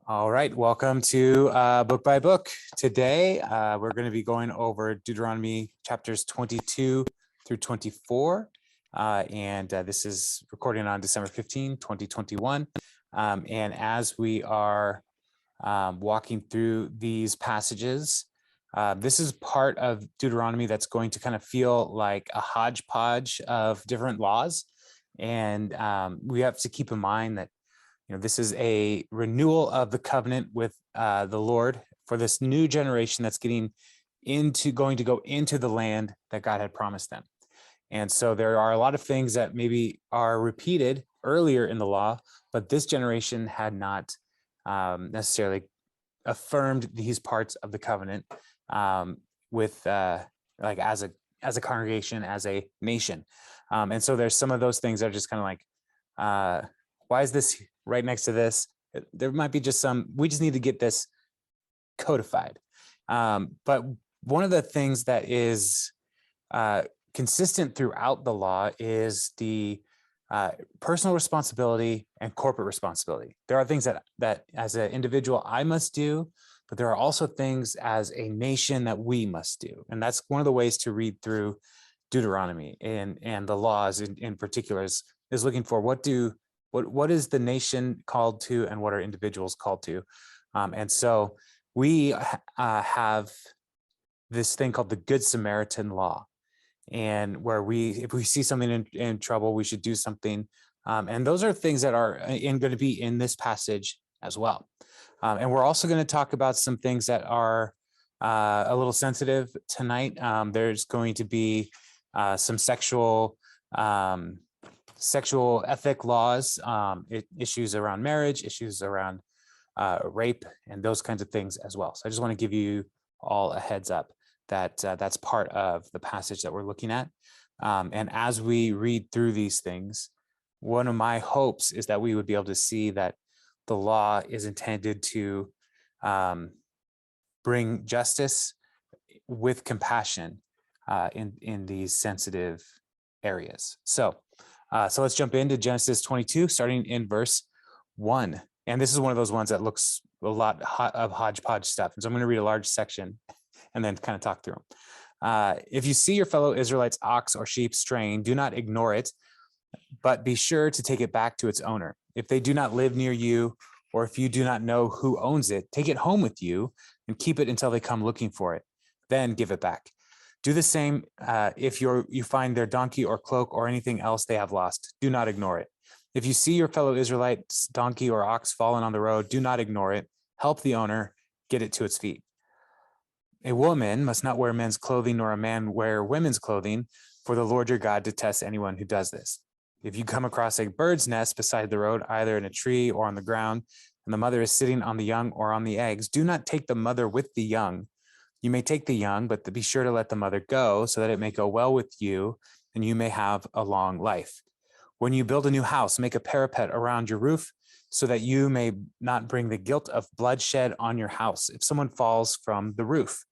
All right, welcome to Book by Book. Today, we're going to be going over Deuteronomy chapters 22 through 24. This is recording on December 15, 2021. And as we are walking through these passages, this is part of Deuteronomy that's going to kind of feel like a hodgepodge of different laws. And we have to keep in mind that this is a renewal of the covenant with the Lord for this new generation that's going to go into the land that God had promised them. And so there are a lot of things that maybe are repeated earlier in the law, but this generation had not necessarily affirmed these parts of the covenant with like as a congregation, as a nation. And so there's some of those things that are just kind of like, why is this right next to this? There might be just we just need to get this codified. But one of the things that is consistent throughout the law is the personal responsibility and corporate responsibility. There are things that as an individual I must do, but there are also things as a nation that we must do. And that's one of the ways to read through Deuteronomy and the laws in particular is looking for what is the nation called to and what are individuals called to. And so we have this thing called the Good Samaritan law, and where if we see something in trouble, we should do something. And those are things that are going to be in this passage as well. And we're also going to talk about some things that are a little sensitive tonight. There's going to be some sexual ethic laws, issues around marriage, issues around rape, and those kinds of things as well. So I just want to give you all a heads up that that's part of the passage that we're looking at. And as we read through these things, one of my hopes is that we would be able to see that the law is intended to bring justice with compassion in these sensitive areas. So let's jump into Genesis 22, starting in verse 1. And this is one of those ones that looks a lot of hodgepodge stuff. And so I'm going to read a large section and then kind of talk through them. If you see your fellow Israelites' ox or sheep straying, do not ignore it, but be sure to take it back to its owner. If they do not live near you, or if you do not know who owns it, take it home with you and keep it until they come looking for it. Then give it back. Do the same if you find their donkey or cloak or anything else they have lost. Do not ignore it. If you see your fellow Israelite's donkey or ox fallen on the road, do not ignore it. Help the owner get it to its feet. A woman must not wear men's clothing, nor a man wear women's clothing, for the Lord your God detests anyone who does this. If you come across a bird's nest beside the road, either in a tree or on the ground, and the mother is sitting on the young or on the eggs, do not take the mother with the young. You may take the young, but be sure to let the mother go so that it may go well with you and you may have a long life. When you build a new house, make a parapet around your roof so that you may not bring the guilt of bloodshed on your house if someone falls from the roof.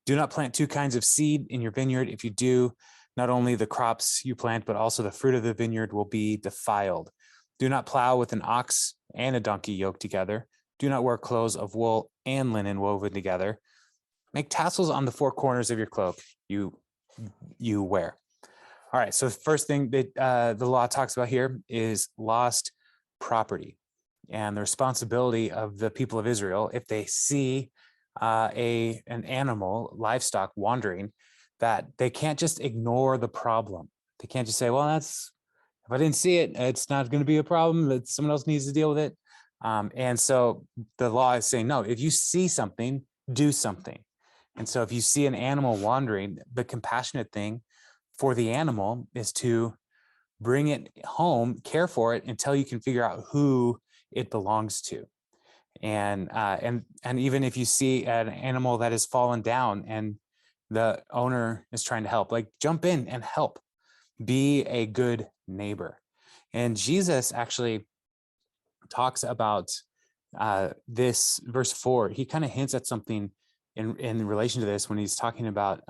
Do not plant two kinds of seed in your vineyard. If you do, not only the crops you plant, but also the fruit of the vineyard will be defiled. Do not plow with an ox and a donkey yoked together. Do not wear clothes of wool and linen woven together. Make tassels on the four corners of your cloak you wear. All right, so the first thing that the law talks about here is lost property and the responsibility of the people of Israel if they see an animal, livestock wandering, that they can't just ignore the problem. They can't just say, well, if I didn't see it, it's not going to be a problem, that someone else needs to deal with it. And so the law is saying, no, if you see something, do something. And so if you see an animal wandering, the compassionate thing for the animal is to bring it home, care for it until you can figure out who it belongs to. And even if you see an animal that has fallen down and the owner is trying to help, like jump in and help. Be a good neighbor. And Jesus actually talks about this verse 4. He kind of hints at something in relation to this when he's talking about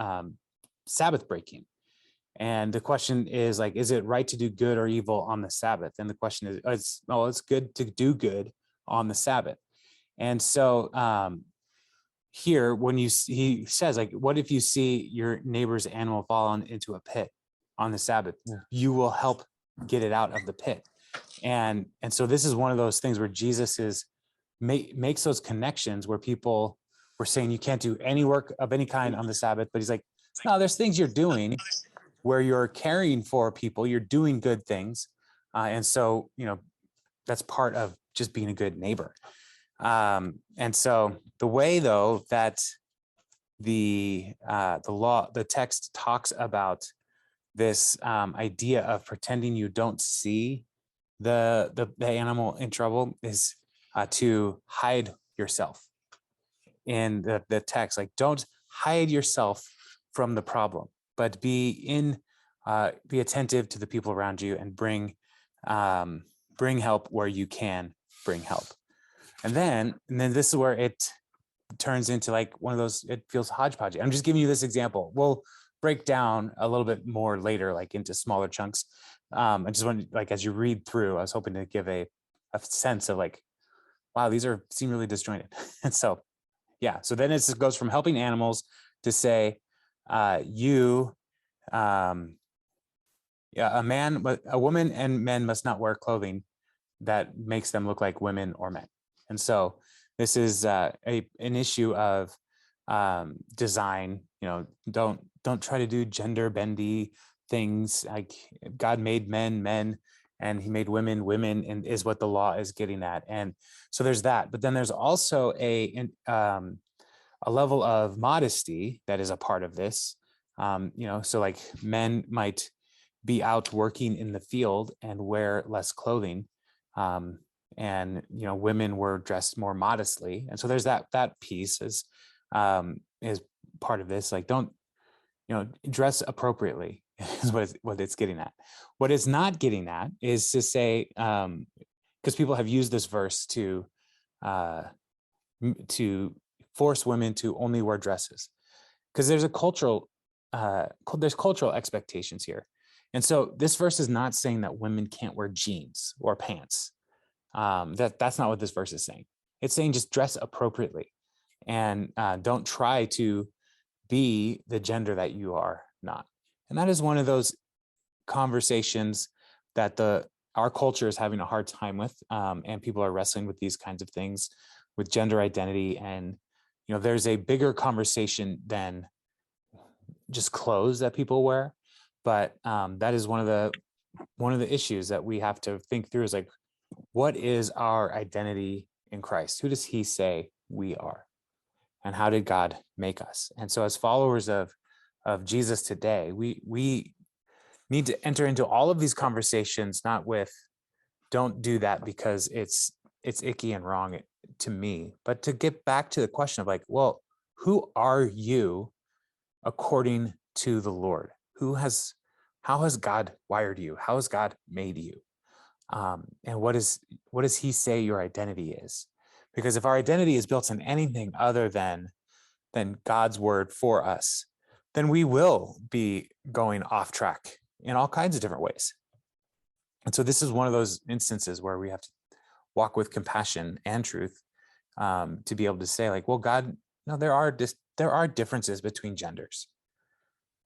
Sabbath breaking. And the question is like, is it right to do good or evil on the Sabbath? And the question is, it's good to do good on the Sabbath. And so here, when he says, like, what if you see your neighbor's animal fall into a pit on the Sabbath? You will help get it out of the pit. And so this is one of those things where Jesus makes those connections where people were saying you can't do any work of any kind on the Sabbath, but he's like, no, there's things you're doing where you're caring for people, you're doing good things. And so, that's part of just being a good neighbor. And so the way, though, that the text talks about this idea of pretending you don't see the animal in trouble is to hide yourself. In the text, like, don't hide yourself from the problem, but be attentive to the people around you and bring help where you can bring help. And then this is where it turns into like one of those, it feels hodgepodge. I'm just giving you this example. We'll break down a little bit more later, like into smaller chunks. I just wanted, like, as you read through, I was hoping to give a sense of like, wow, these seem really disjointed. And so, yeah. So then it goes from helping animals to say, a woman and men must not wear clothing that makes them look like women or men. And so this is an issue of design. Don't try to do gender bendy things. Like, God made men, and he made women, and is what the law is getting at. And so there's that. But then there's also a level of modesty that is a part of this. So like men might be out working in the field and wear less clothing. And women were dressed more modestly, and so there's that piece is part of this. Like, don't dress appropriately is what it's getting at. What it's not getting at is to say, because people have used this verse to force women to only wear dresses, because there's cultural expectations here. And so this verse is not saying that women can't wear jeans or pants. That's not what this verse is saying. It's saying just dress appropriately, and don't try to be the gender that you are not. And that is one of those conversations that our culture is having a hard time with, and people are wrestling with these kinds of things, with gender identity. And there's a bigger conversation than just clothes that people wear, but that is one of the issues that we have to think through, is like, what is our identity in Christ? Who does he say we are? And how did God make us? And so as followers of Jesus today, we need to enter into all of these conversations, not with, don't do that because it's icky and wrong to me, but to get back to the question of like, well, who are you according to the Lord? How has God wired you? How has God made you? And what does he say your identity is? Because if our identity is built on anything other than God's word for us, then we will be going off track in all kinds of different ways. And so this is one of those instances where we have to walk with compassion and truth, to be able to say, like, well, God, there are differences between genders.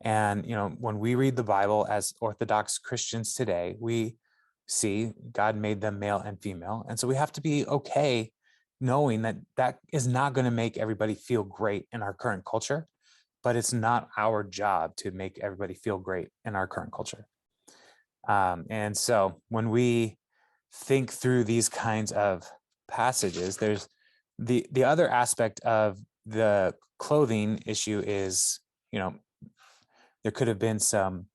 And when we read the Bible as Orthodox Christians today, we see God made them male and female. And so we have to be okay knowing that is not going to make everybody feel great in our current culture, but it's not our job to make everybody feel great in our current culture. And so when we think through these kinds of passages, there's the other aspect of the clothing issue is, there could have been some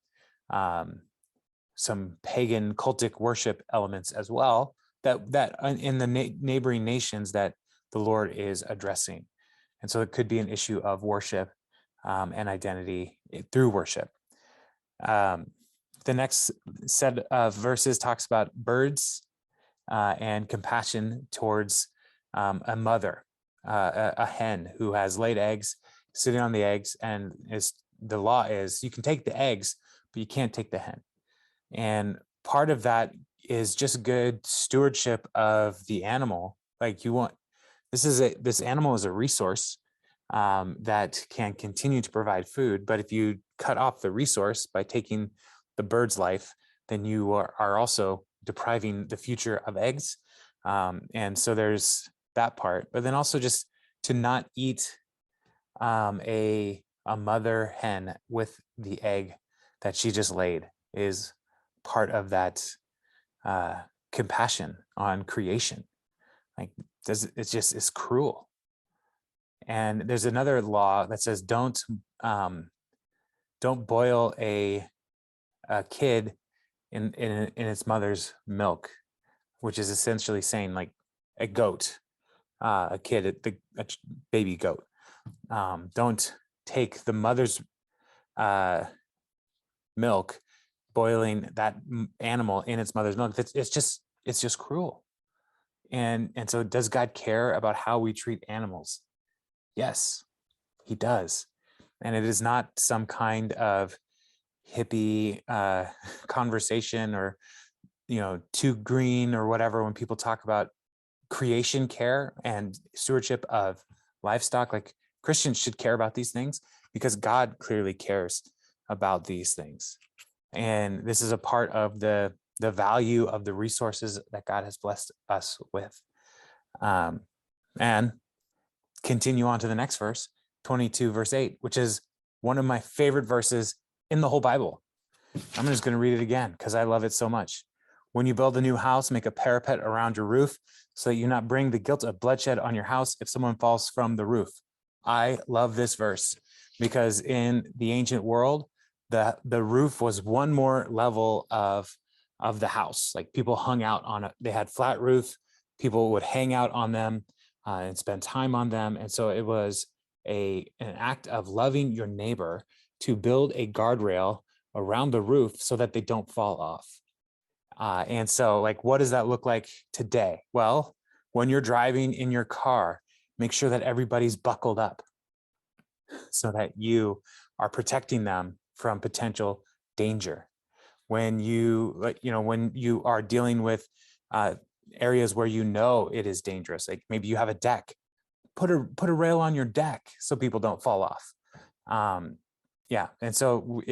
pagan cultic worship elements as well that in the neighboring nations that the Lord is addressing. And so it could be an issue of worship and identity through worship. The next set of verses talks about birds and compassion towards a mother, a hen who has laid eggs, sitting on the eggs, and the law is you can take the eggs, but you can't take the hen. And part of that is just good stewardship of the animal. Like, this animal is a resource that can continue to provide food. But if you cut off the resource by taking the bird's life, then you are also depriving the future of eggs. And so there's that part. But then also just to not eat a mother hen with the egg that she just laid is part of that compassion on creation. Like, it's cruel. And there's another law that says don't boil a kid in its mother's milk, which is essentially saying like a goat, a kid, a baby goat. Don't take the mother's milk, boiling that animal in its mother's milk. It's just cruel. And so does God care about how we treat animals? Yes, he does. And it is not some kind of hippie conversation or, too green or whatever when people talk about creation care and stewardship of livestock. Like, Christians should care about these things because God clearly cares about these things. And this is a part of the value of the resources that God has blessed us with. And continue on to the next verse, 22 verse 8, which is one of my favorite verses in the whole Bible. I'm just going to read it again because I love it so much. When you build a new house, make a parapet around your roof so that you not bring the guilt of bloodshed on your house if someone falls from the roof. I love this verse because in the ancient world, the roof was one more level of the house. Like, people hung out on it. They had flat roof. People would hang out on them and spend time on them. And so it was an act of loving your neighbor to build a guardrail around the roof so that they don't fall off. And so, like, what does that look like today? Well, when you're driving in your car, make sure that everybody's buckled up so that you are protecting them from potential danger. When when you are dealing with areas where it is dangerous, like maybe you have a deck, put a rail on your deck so people don't fall off. And so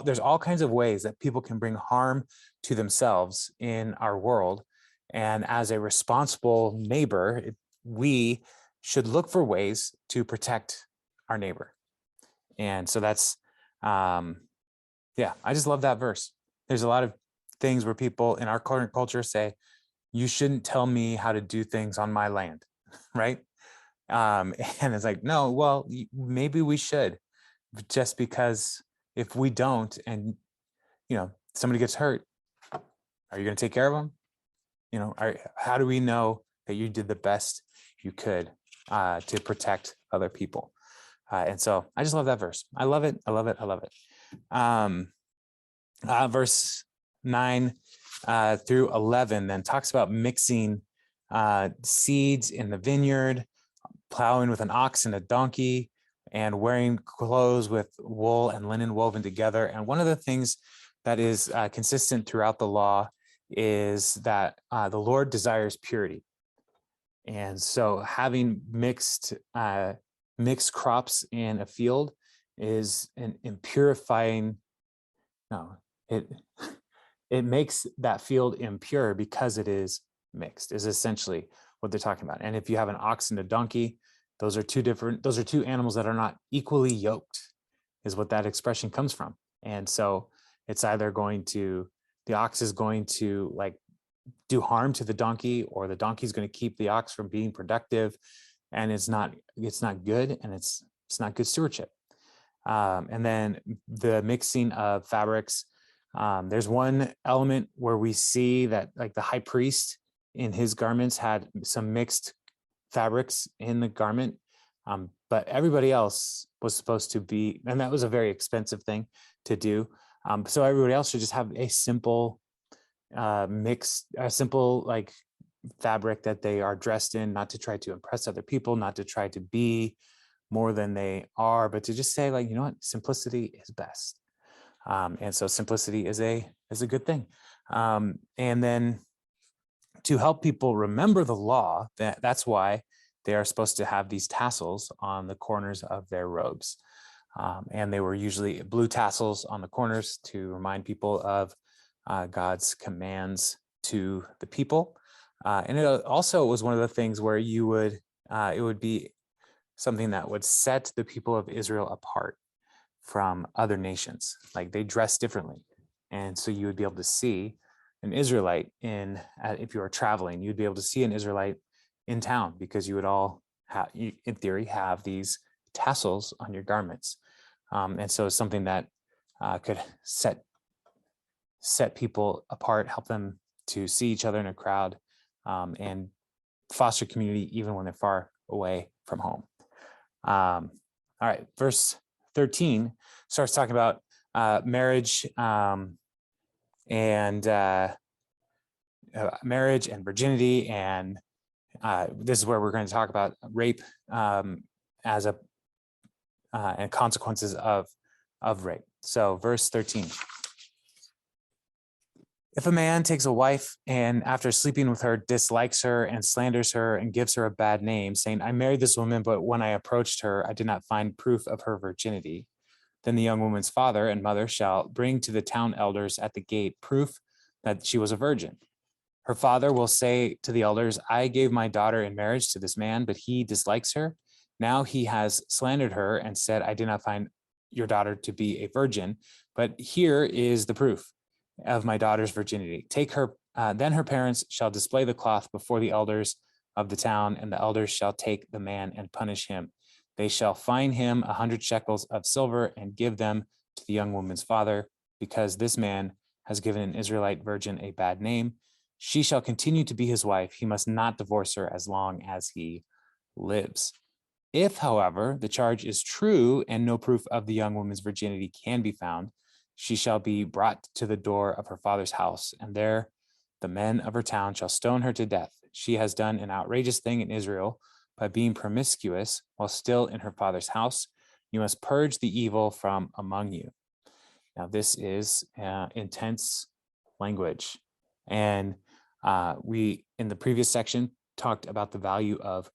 there's all kinds of ways that people can bring harm to themselves in our world. And as a responsible neighbor, we should look for ways to protect our neighbor. And so that's, I just love that verse. There's a lot of things where people in our current culture say, you shouldn't tell me how to do things on my land, right? And it's like, no, well, maybe we should, just because if we don't, and, somebody gets hurt, are you going to take care of them? How do we know that you did the best you could to protect other people? And so I just love that verse. I love it. I love it. I love it. Verse 9 through 11 then talks about mixing seeds in the vineyard, plowing with an ox and a donkey, and wearing clothes with wool and linen woven together. And one of the things that is consistent throughout the law is that the Lord desires purity. And so having mixed crops in a field is an impurifying. No, it makes that field impure because it is mixed, is essentially what they're talking about. And if you have an ox and a donkey, those are two animals that are not equally yoked, is what that expression comes from. And so it's either the ox is going to like do harm to the donkey, or the donkey is going to keep the ox from being productive. And it's not good, and it's not good stewardship. And then the mixing of fabrics. There's one element where we see that, like, the high priest in his garments had some mixed fabrics in the garment, but everybody else was supposed to be, and that was a very expensive thing to do. So everybody else should just have a simple like fabric that they are dressed in, not to try to impress other people, not to try to be more than they are, but to just say, like, you know what, simplicity is best. And so simplicity is a good thing. And then to help people remember the law, that's why they are supposed to have these tassels on the corners of their robes. And they were usually blue tassels on the corners to remind people of God's commands to the people. And it also was one of the things where it would be something that would set the people of Israel apart from other nations. Like they dress differently. And so you would be able to see an Israelite if you were traveling, you'd be able to see an Israelite in town because you would all have, in theory, have these tassels on your garments. And so it's something that could set people apart, help them to see each other in a crowd, and foster community even when they're far away from home. All right, verse 13 starts talking about marriage and virginity, and this is where we're going to talk about rape as and consequences of rape. So verse 13. If a man takes a wife and after sleeping with her dislikes her and slanders her and gives her a bad name, saying, I married this woman, but when I approached her, I did not find proof of her virginity, then the young woman's father and mother shall bring to the town elders at the gate proof that she was a virgin. Her father will say to the elders, I gave my daughter in marriage to this man, but he dislikes her. Now he has slandered her and said, I did not find your daughter to be a virgin, but here is the proof of my daughter's virginity. Take her, then her parents shall display the cloth before the elders of the town, and the elders shall take the man and punish him. They shall fine him 100 shekels of silver and give them to the young woman's father, because this man has given an Israelite virgin a bad name. She shall continue to be his wife. He must not divorce her as long as he lives. If, however, the charge is true and no proof of the young woman's virginity can be found, she shall be brought to the door of her father's house, and there the men of her town shall stone her to death. She has done an outrageous thing in Israel by being promiscuous while still in her father's house. You must purge the evil from among you. Now, this is intense language. And we, in the previous section, talked about the value of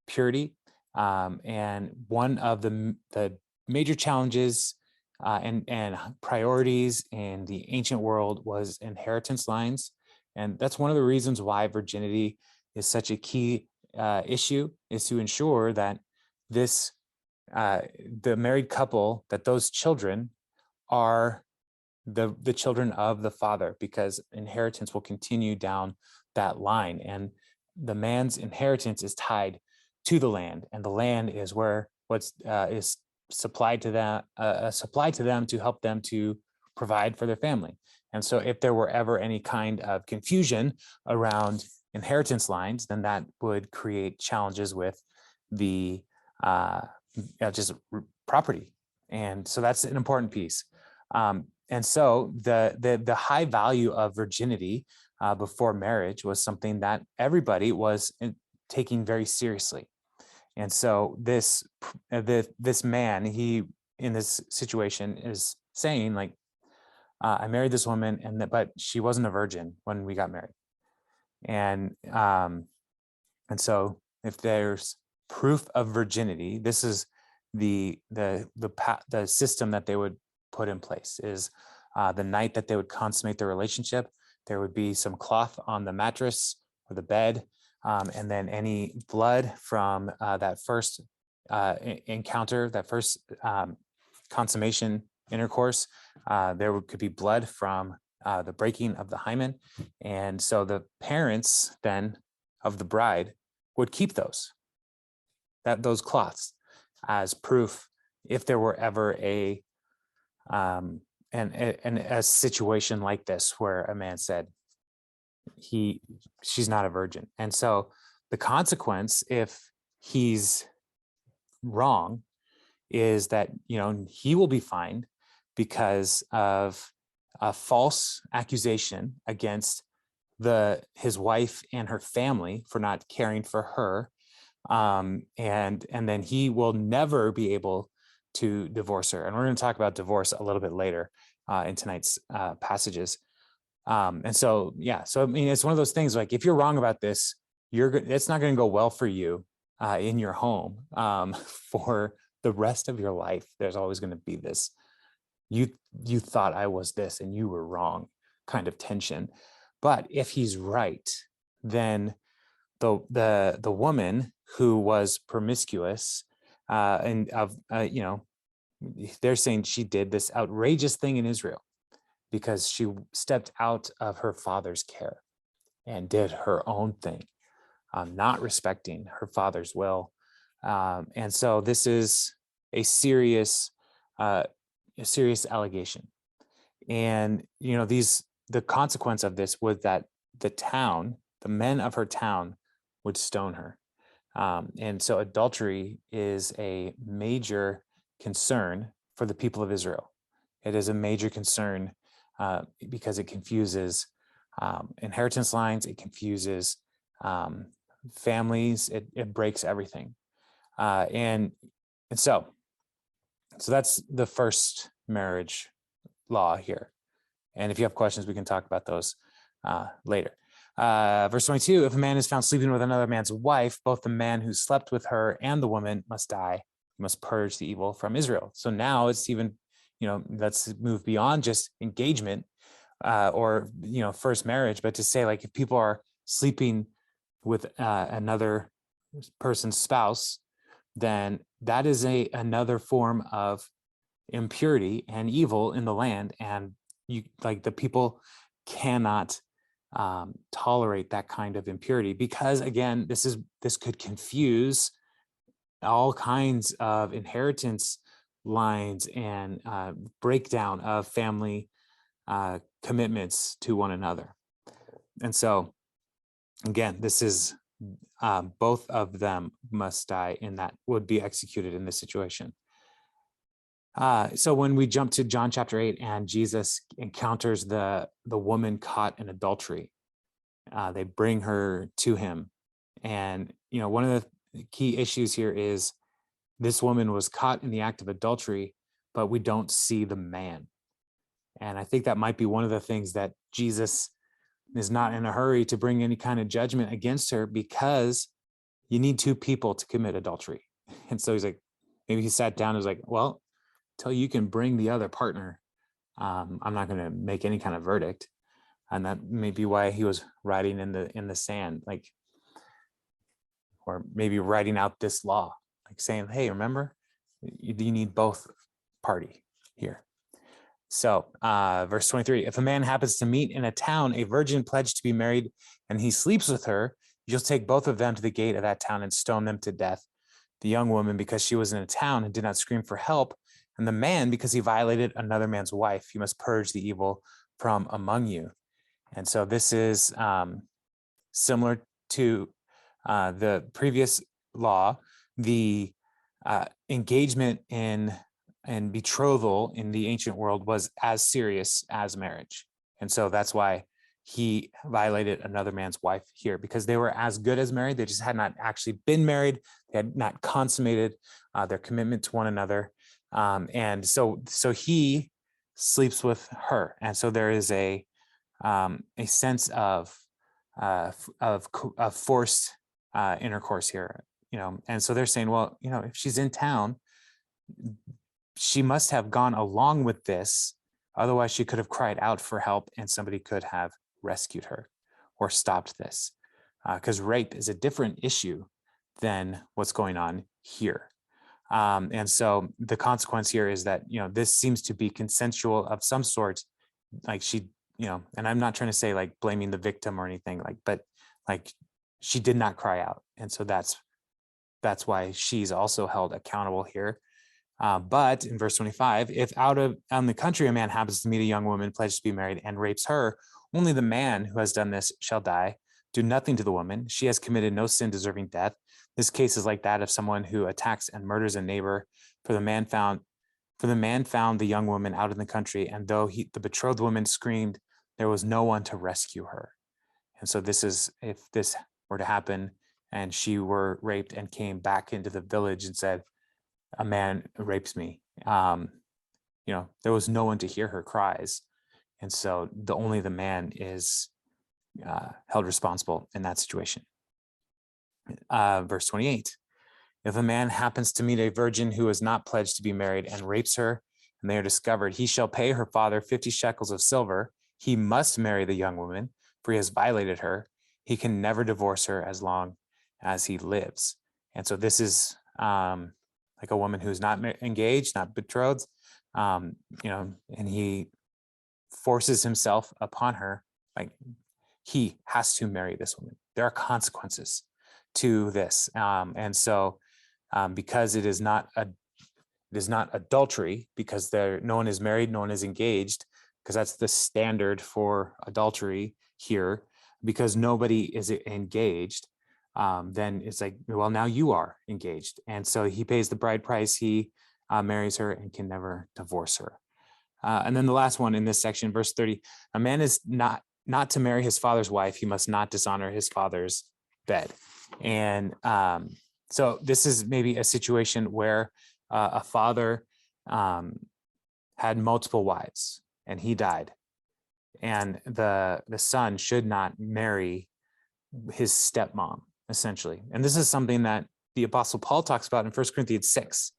purity. And one of the major challenges and priorities in the ancient world was inheritance lines. And that's one of the reasons why virginity is such a key issue, is to ensure that the married couple, that those children are the children of the father, because inheritance will continue down that line. And the man's inheritance is tied to the land, and the land is where is supplied to them to help them to provide for their family. And so if there were ever any kind of confusion around inheritance lines, then that would create challenges with the just property. And so that's an important piece. And so the high value of virginity before marriage was something that everybody was taking very seriously. And so this man, he in this situation is saying, like, I married this woman, but she wasn't a virgin when we got married. And so if there's proof of virginity, this is the system that they would put in place. Is the night that they would consummate their relationship, there would be some cloth on the mattress or the bed, and then any blood from that first encounter, that first consummation intercourse, could be blood from the breaking of the hymen. And so the parents then of the bride would keep those cloths as proof if there were ever a situation like this where a man said she's not a virgin. And so the consequence, if he's wrong, is that he will be fined because of a false accusation against his wife and her family for not caring for her, and then he will never be able to divorce her. And we're going to talk about divorce a little bit later in tonight's passages. And so, yeah, so I mean, it's one of those things, like, if you're wrong about this, it's not going to go well for you in your home for the rest of your life. There's always going to be this, you thought I was this and you were wrong kind of tension. But if he's right, then the woman who was promiscuous and of they're saying she did this outrageous thing in Israel because she stepped out of her father's care and did her own thing, not respecting her father's will. And so this is a serious allegation. And, the consequence of this was that the men of her town would stone her. And so adultery is a major concern for the people of Israel. It is a major concern because it confuses inheritance lines, it confuses families, it breaks everything. And so that's the first marriage law here. And if you have questions, we can talk about those later. Verse 22, if a man is found sleeping with another man's wife, both the man who slept with her and the woman must die. He must purge the evil from Israel. So now it's even, let's move beyond just engagement or first marriage, but to say, like, if people are sleeping with another person's spouse, then that is another form of impurity and evil in the land, and the people cannot tolerate that kind of impurity, because again, this could confuse all kinds of inheritance lines and breakdown of family commitments to one another. And so again, this is both of them must die, and that would be executed in this situation. So when we jump to John chapter 8 and Jesus encounters the woman caught in adultery, they bring her to him. And, one of the key issues here is this woman was caught in the act of adultery, but we don't see the man. And I think that might be one of the things that Jesus is not in a hurry to bring any kind of judgment against her, because you need two people to commit adultery. And so he's like, maybe he sat down and was like, well, till you can bring the other partner, I'm not going to make any kind of verdict. And that may be why he was writing in the sand, or maybe writing out this law, like saying, hey, remember, you need both party here. So verse 23, if a man happens to meet in a town a virgin pledged to be married and he sleeps with her, you'll take both of them to the gate of that town and stone them to death. The young woman, because she was in a town and did not scream for help, and the man, because he violated another man's wife. You must purge the evil from among you. And so this is similar to the previous law. The engagement and betrothal in the ancient world was as serious as marriage. And so that's why he violated another man's wife here, because they were as good as married. They just had not actually been married. They had not consummated their commitment to one another. And so he sleeps with her. And so there is a sense of forced intercourse here, and so they're saying, well, if she's in town, she must have gone along with this. Otherwise, she could have cried out for help and somebody could have rescued her or stopped this, because rape is a different issue than what's going on here. And so the consequence here is that, this seems to be consensual of some sort, like she, and I'm not trying to say like blaming the victim or anything, but she did not cry out. And so that's why she's also held accountable here. But in verse 25, if out in the country a man happens to meet a young woman pledged to be married and rapes her, only the man who has done this shall die. Do nothing to the woman. She has committed no sin deserving death. This case is like that of someone who attacks and murders a neighbor. For the man found the young woman out in the country, and though the betrothed woman screamed, there was no one to rescue her. And so this is, if this were to happen and she were raped and came back into the village and said, a man rapes me, there was no one to hear her cries. And so only the man is held responsible in that situation. Verse 28, If a man happens to meet a virgin who is not pledged to be married and rapes her, and they are discovered, he shall pay her father 50 shekels of silver. He must marry the young woman, for he has violated her. He can never divorce her as long as he lives. And so this is like a woman who's not engaged, not betrothed, and he forces himself upon her. Like, he has to marry this woman. There are consequences to this. And so because it is not adultery, because no one is married, no one is engaged, because that's the standard for adultery here, because nobody is engaged, then it's like, well, now you are engaged. And so he pays the bride price, he marries her and can never divorce her. And then the last one in this section, verse 30, a man is not to marry his father's wife, he must not dishonor his father's bed. And so this is maybe a situation where a father had multiple wives and he died. And the son should not marry his stepmom, essentially. And this is something that the Apostle Paul talks about in 1 Corinthians 6.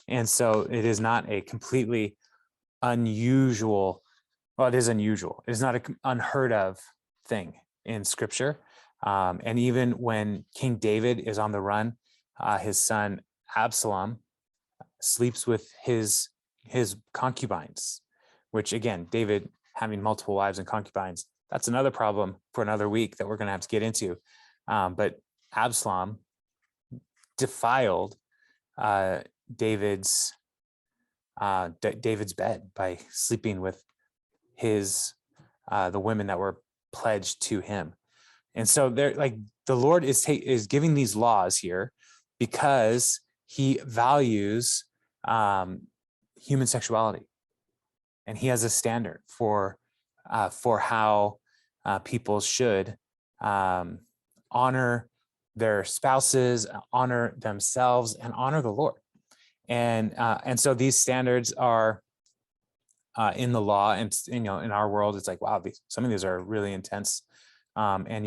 And so it is not a completely unusual, well, it is unusual. It is not an unheard of thing in Scripture. And even when King David is on the run, his son Absalom sleeps with his concubines, which, again, David having multiple wives and concubines, that's another problem for another week that we're going to have to get into. But Absalom defiled David's bed by sleeping with the women that were pledged to him. And so they're like, the Lord is giving these laws here because he values human sexuality, and he has a standard for how people should honor their spouses, honor themselves, and honor the Lord. And so these standards are in the law, and in our world, it's like, wow, some of these are really intense. And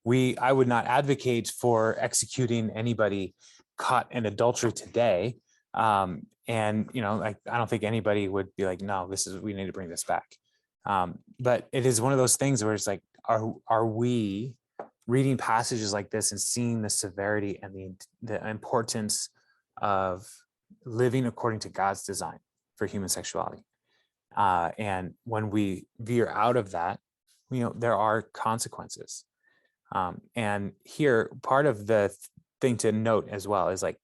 I would not advocate for executing anybody caught in adultery today. And I don't think anybody would be like, no, we need to bring this back. But it is one of those things where it's like, are we reading passages like this and seeing the severity and the importance of living according to God's design for human sexuality? And when we veer out of that, there are consequences. And here, part of the thing to note as well is, like,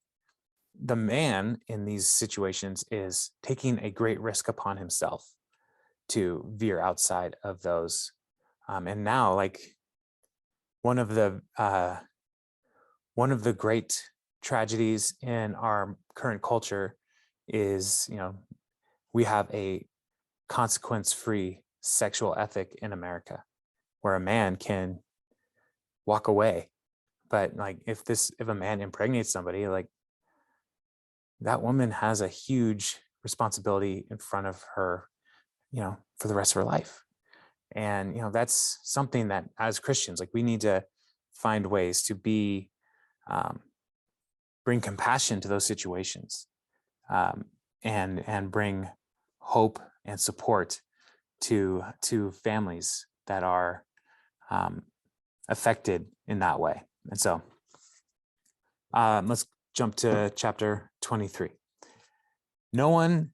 the man in these situations is taking a great risk upon himself to veer outside of those. And now, like, one of the great tragedies in our current culture is, we have a consequence-free sexual ethic in America, where a man can walk away. But like, if a man impregnates somebody, like, that woman has a huge responsibility in front of her, for the rest of her life. And, that's something that as Christians, like, we need to find ways to bring compassion to those situations, and bring hope and support to families that are affected in that way. And so let's jump to chapter 23. No one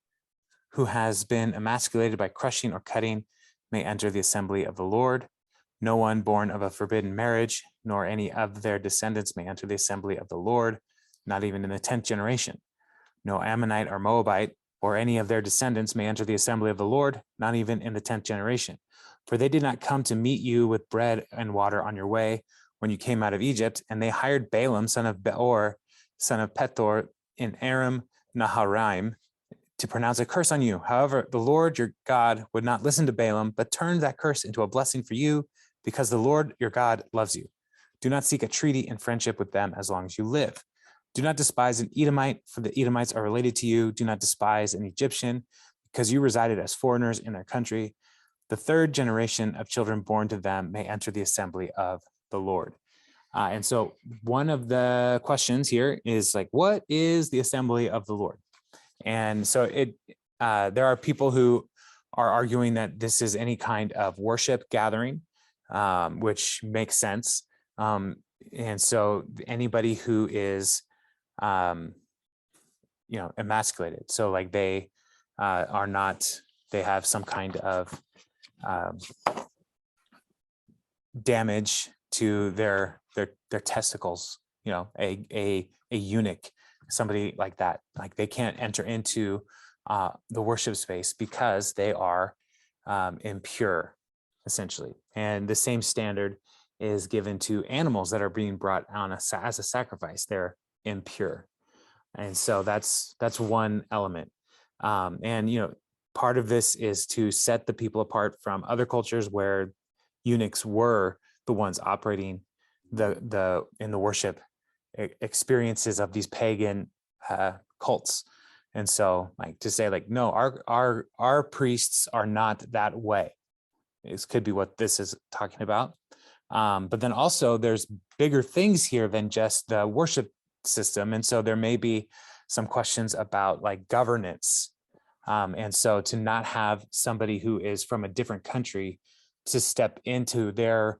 who has been emasculated by crushing or cutting may enter the assembly of the Lord. No one born of a forbidden marriage, nor any of their descendants may enter the assembly of the Lord, not even in the 10th generation. No Ammonite or Moabite or any of their descendants may enter the assembly of the Lord, not even in the 10th generation. For they did not come to meet you with bread and water on your way when you came out of Egypt, and they hired Balaam, son of Beor, son of Pethor, in Aram Naharaim, to pronounce a curse on you. However, the Lord your God would not listen to Balaam, but turned that curse into a blessing for you, because the Lord your God loves you. Do not seek a treaty in friendship with them as long as you live. Do not despise an Edomite, for the Edomites are related to you. Do not despise an Egyptian, because you resided as foreigners in their country. The third generation of children born to them may enter the assembly of the Lord. And so one of the questions here is like, what is the assembly of the Lord? And so there are people who are arguing that this is any kind of worship gathering, which makes sense. And so anybody who is, emasculated, so like they are not, they have some kind of damage to their testicles, a eunuch, somebody like that, like they can't enter into the worship space because they are impure, essentially. And the same standard is given to animals that are being brought on as a sacrifice. They're impure. And so that's one element. And part of this is to set the people apart from other cultures where eunuchs were the ones operating in the worship experiences of these pagan cults. And so, like, to say like, no, our priests are not that way. This could be what this is talking about. But then also there's bigger things here than just the worship system. And so there may be some questions about like governance. And so to not have somebody who is from a different country to step into their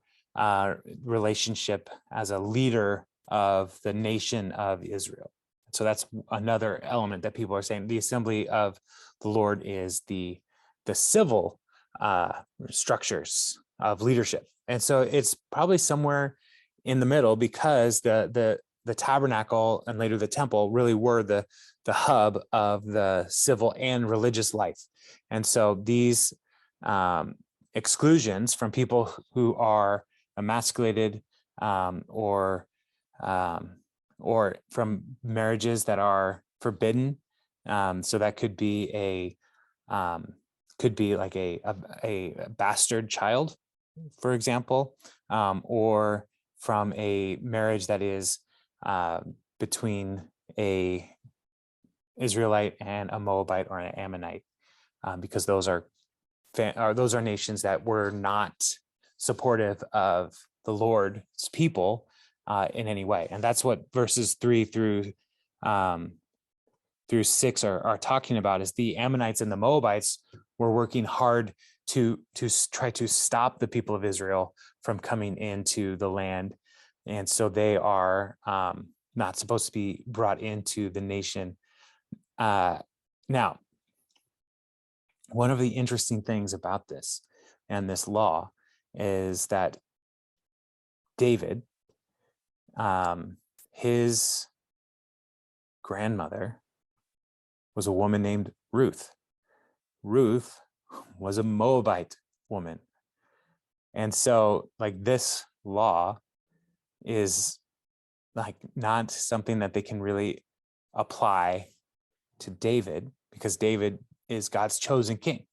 relationship as a leader of the nation of Israel. So that's another element that people are saying. The assembly of the Lord is the civil structures of leadership. And so it's probably somewhere in the middle, because the tabernacle and later the temple really were the hub of the civil and religious life. And so these exclusions from people who are emasculated or from marriages that are forbidden. So that could be like a bastard child, for example, or from a marriage that is between a Israelite and a Moabite or an Ammonite, because those are nations that were not supportive of the Lord's people in any way. And that's what verses 3 through 6 are talking about, is the Ammonites and the Moabites were working hard to try to stop the people of Israel from coming into the land. And so they are not supposed to be brought into the nation. Now, one of the interesting things about this and this law is that David, his grandmother was a woman named Ruth. Ruth was a Moabite woman. And so like this law is like not something that they can really apply to David, because David is God's chosen king.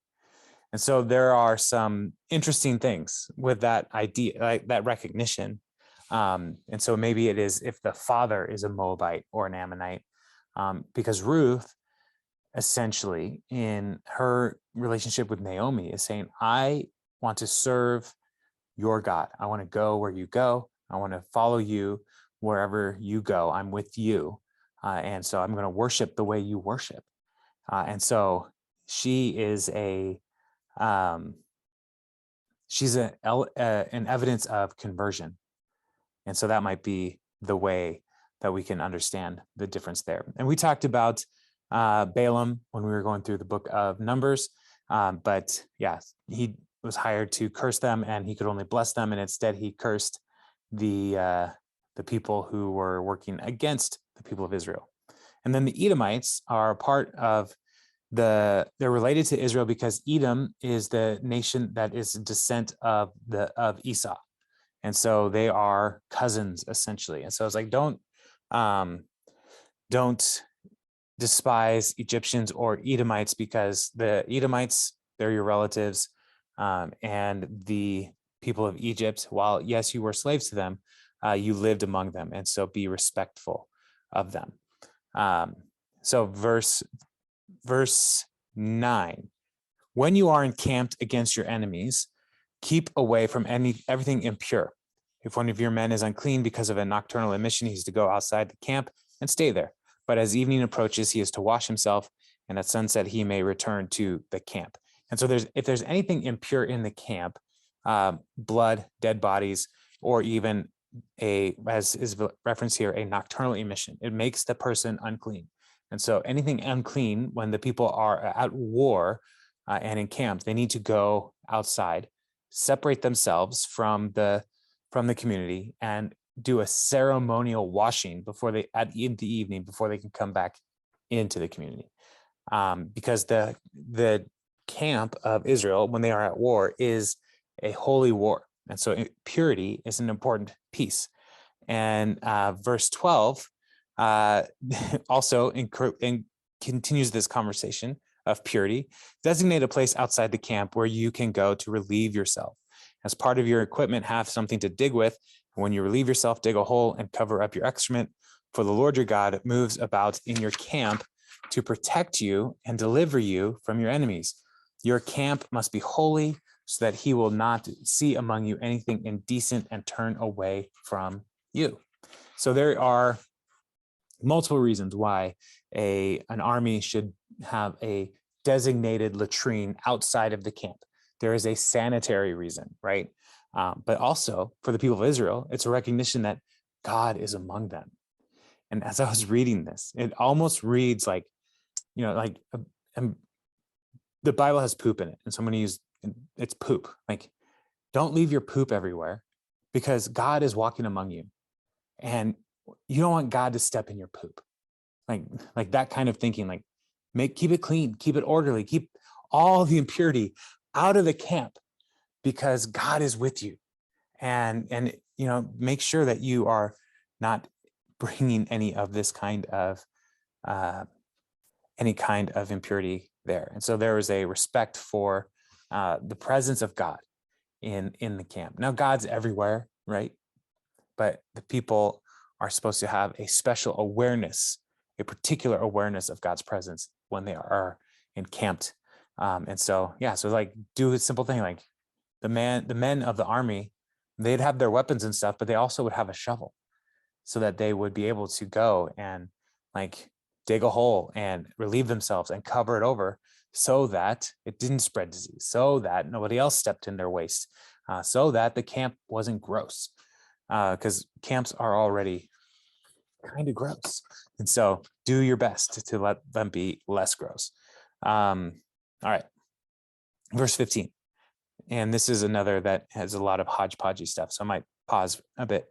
And so there are some interesting things with that idea, like that recognition. And so maybe it is if the father is a Moabite or an Ammonite, because Ruth essentially in her relationship with Naomi is saying, I want to serve your God. I want to go where you go. I want to follow you wherever you go. I'm with you. And so I'm going to worship the way you worship. And so she is she's an evidence of conversion. And so that might be the way that we can understand the difference there. And we talked about Balaam when we were going through the book of Numbers. But yeah, he was hired to curse them and he could only bless them. And instead he cursed the people who were working against the people of Israel. And then the Edomites are part of they're related to Israel because Edom is the nation that is a descent of Esau. And so they are cousins essentially. And so it's like, don't despise Egyptians or Edomites, because the Edomites, they're your relatives, and the people of Egypt, while yes, you were slaves to them, you lived among them. And so be respectful of them. So verse 9, when you are encamped against your enemies, keep away from everything impure. If one of your men is unclean because of a nocturnal emission, he's to go outside the camp and stay there. But as evening approaches, he is to wash himself, and at sunset he may return to the camp. And so if there's anything impure in the camp, blood, dead bodies, or even as is referenced here, a nocturnal emission, it makes the person unclean. And so anything unclean, when the people are at war and encamped, they need to go outside, separate themselves from the community, and do a ceremonial washing in the evening before they can come back into the community. Because the camp of Israel, when they are at war, is a holy war. And so purity is an important piece. And verse 12 also continues this conversation of purity. Designate a place outside the camp where you can go to relieve yourself. As part of your equipment, have something to dig with. When you relieve yourself, dig a hole and cover up your excrement. For the Lord your God moves about in your camp to protect you and deliver you from your enemies. Your camp must be holy, so that he will not see among you anything indecent and turn away from you. So there are multiple reasons why an army should have a designated latrine outside of the camp. There is a sanitary reason, right? But also for the people of Israel, it's a recognition that God is among them. And as I was reading this, it almost reads like, the Bible has poop in it. And so I'm going to use it's poop. Like, don't leave your poop everywhere, because God is walking among you, and you don't want God to step in your poop. Like that kind of thinking, like keep it clean, keep it orderly, keep all the impurity out of the camp, because God is with you. And make sure that you are not bringing any of this kind of impurity there. And so there is a respect for the presence of God in the camp. Now, God's everywhere, right? But the people are supposed to have a special awareness, a particular awareness of God's presence when they are encamped. So like do a simple thing, like the men of the army, they'd have their weapons and stuff, but they also would have a shovel, so that they would be able to go and like dig a hole and relieve themselves and cover it over, so that it didn't spread disease, so that nobody else stepped in their waste, so that the camp wasn't gross, because camps are already kind of gross. And so do your best to let them be less gross. All right. Verse 15. And this is another that has a lot of hodgepodgey stuff, so I might pause a bit.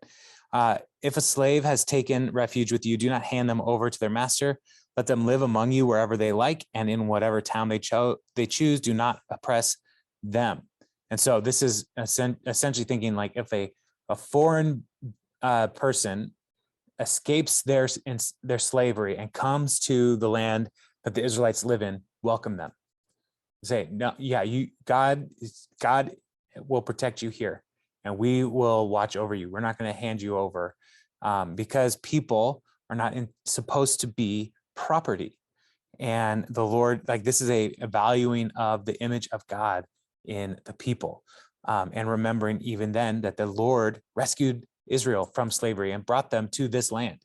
If a slave has taken refuge with you, do not hand them over to their master. Let them live among you wherever they like, and in whatever town they choose. Do not oppress them. And so this is essentially thinking like, if a foreign person escapes their slavery and comes to the land that the Israelites live in, welcome them. Say, no, yeah, God will protect you here, and we will watch over you. We're not going to hand you over, because people are not supposed to be property. And the Lord, like, this is a valuing of the image of God in the people, and remembering even then that the Lord rescued Israel from slavery and brought them to this land.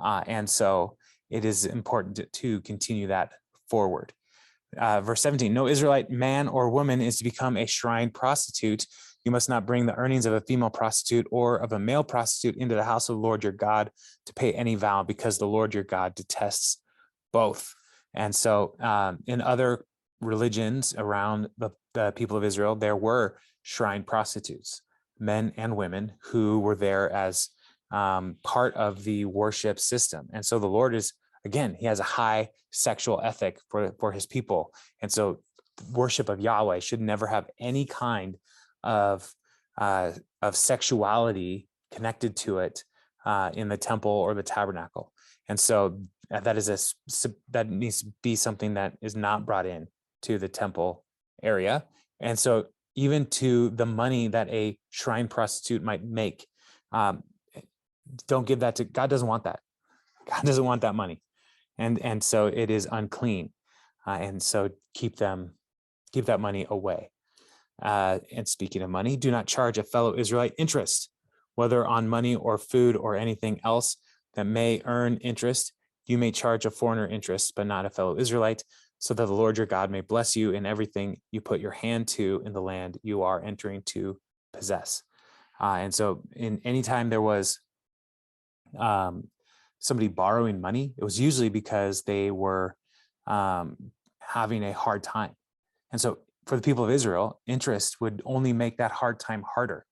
And so it is important to continue that forward. Verse 17, no Israelite man or woman is to become a shrine prostitute. You must not bring the earnings of a female prostitute or of a male prostitute into the house of the Lord your God to pay any vow, because the Lord your God detests both. And so in other religions around the people of Israel, there were shrine prostitutes, men and women, who were there as part of the worship system. And so the Lord is, again, he has a high sexual ethic for his people. And so worship of Yahweh should never have any kind of sexuality connected to it in the temple or the tabernacle. And so that needs to be something that is not brought in to the temple area. And so even to the money that a shrine prostitute might make, don't give that to God. Doesn't want that. God doesn't want that money. And so it is unclean. And so keep that money away. And speaking of money, do not charge a fellow Israelite interest whether on money or food or anything else that may earn interest. You may charge a foreigner interest, but not a fellow Israelite, so that the Lord your God may bless you in everything you put your hand to in the land you are entering to possess. And so in any time there was somebody borrowing money, it was usually because they were having a hard time. And so for the people of Israel, interest would only make that hard time harder.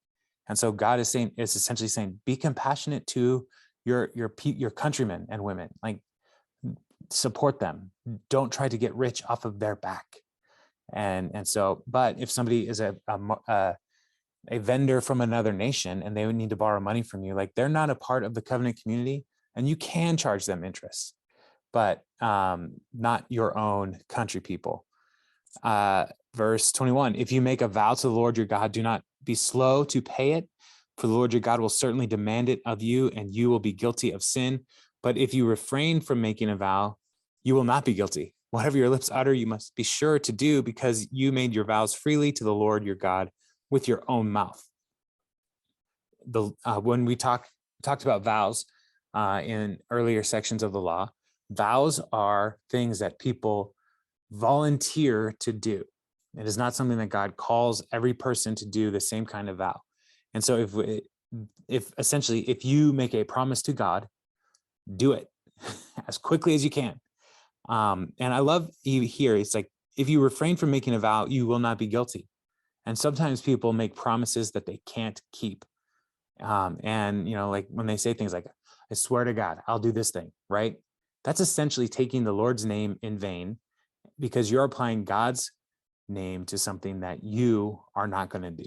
And so God is essentially saying, be compassionate to your countrymen and women, like support them. Don't try to get rich off of their back. And so, but if somebody is a vendor from another nation and they would need to borrow money from you, like they're not a part of the covenant community, and you can charge them interest, but not your own country people. Verse 21, if you make a vow to the Lord your God, do not be slow to pay it, for the Lord your God will certainly demand it of you, and you will be guilty of sin. But if you refrain from making a vow, you will not be guilty. Whatever your lips utter, you must be sure to do, because you made your vows freely to the Lord your God with your own mouth. When we talked about vows in earlier sections of the law, vows are things that people volunteer to do. It is not something that God calls every person to do the same kind of vow. And so if you make a promise to God, do it as quickly as you can. And I love here, it's like, if you refrain from making a vow, you will not be guilty. And sometimes people make promises that they can't keep. And, like when they say things like, I swear to God, I'll do this thing, right? That's essentially taking the Lord's name in vain, because you're applying God's name to something that you are not going to do.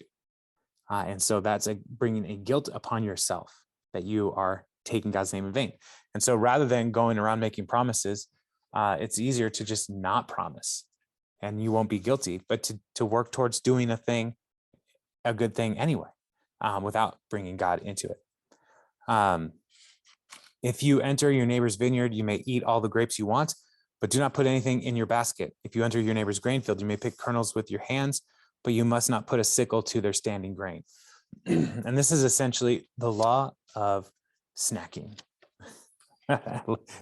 And so that's bringing a guilt upon yourself that you are taking God's name in vain. And so rather than going around making promises, it's easier to just not promise, and you won't be guilty, but to work towards doing a good thing anyway, without bringing God into it. If you enter your neighbor's vineyard, you may eat all the grapes you want, but do not put anything in your basket. If you enter your neighbor's grain field, you may pick kernels with your hands, but you must not put a sickle to their standing grain. And this is essentially the law of snacking,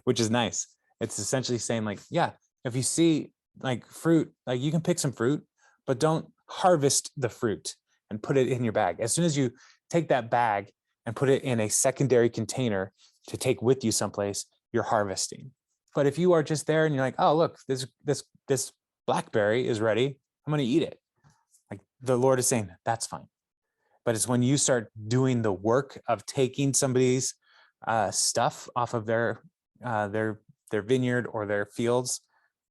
which is nice. It's essentially saying, like, yeah, if you see like fruit, like you can pick some fruit, but don't harvest the fruit and put it in your bag. As soon as you take that bag and put it in a secondary container to take with you someplace, you're harvesting. But if you are just there and you're like, oh, look, this blackberry is ready, I'm going to eat it. Like, the Lord is saying, that's fine. But it's when you start doing the work of taking somebody's stuff off of their vineyard or their fields,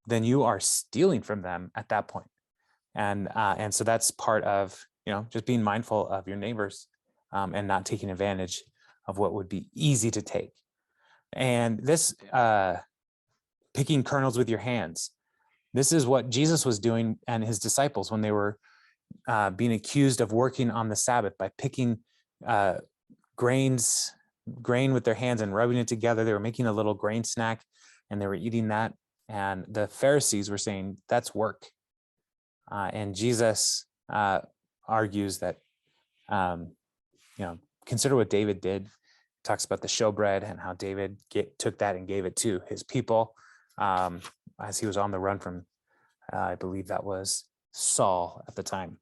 then you are stealing from them at that point. And so that's part of, just being mindful of your neighbors, and not taking advantage of what would be easy to take. And this picking kernels with your hands, this is what Jesus was doing and his disciples when they were being accused of working on the Sabbath by picking grain with their hands and rubbing it together. They were making a little grain snack and they were eating that. And the Pharisees were saying, that's work. And Jesus argues that, consider what David did. Talks about the showbread and how David took that and gave it to his people as he was on the run from, I believe that was Saul at the time.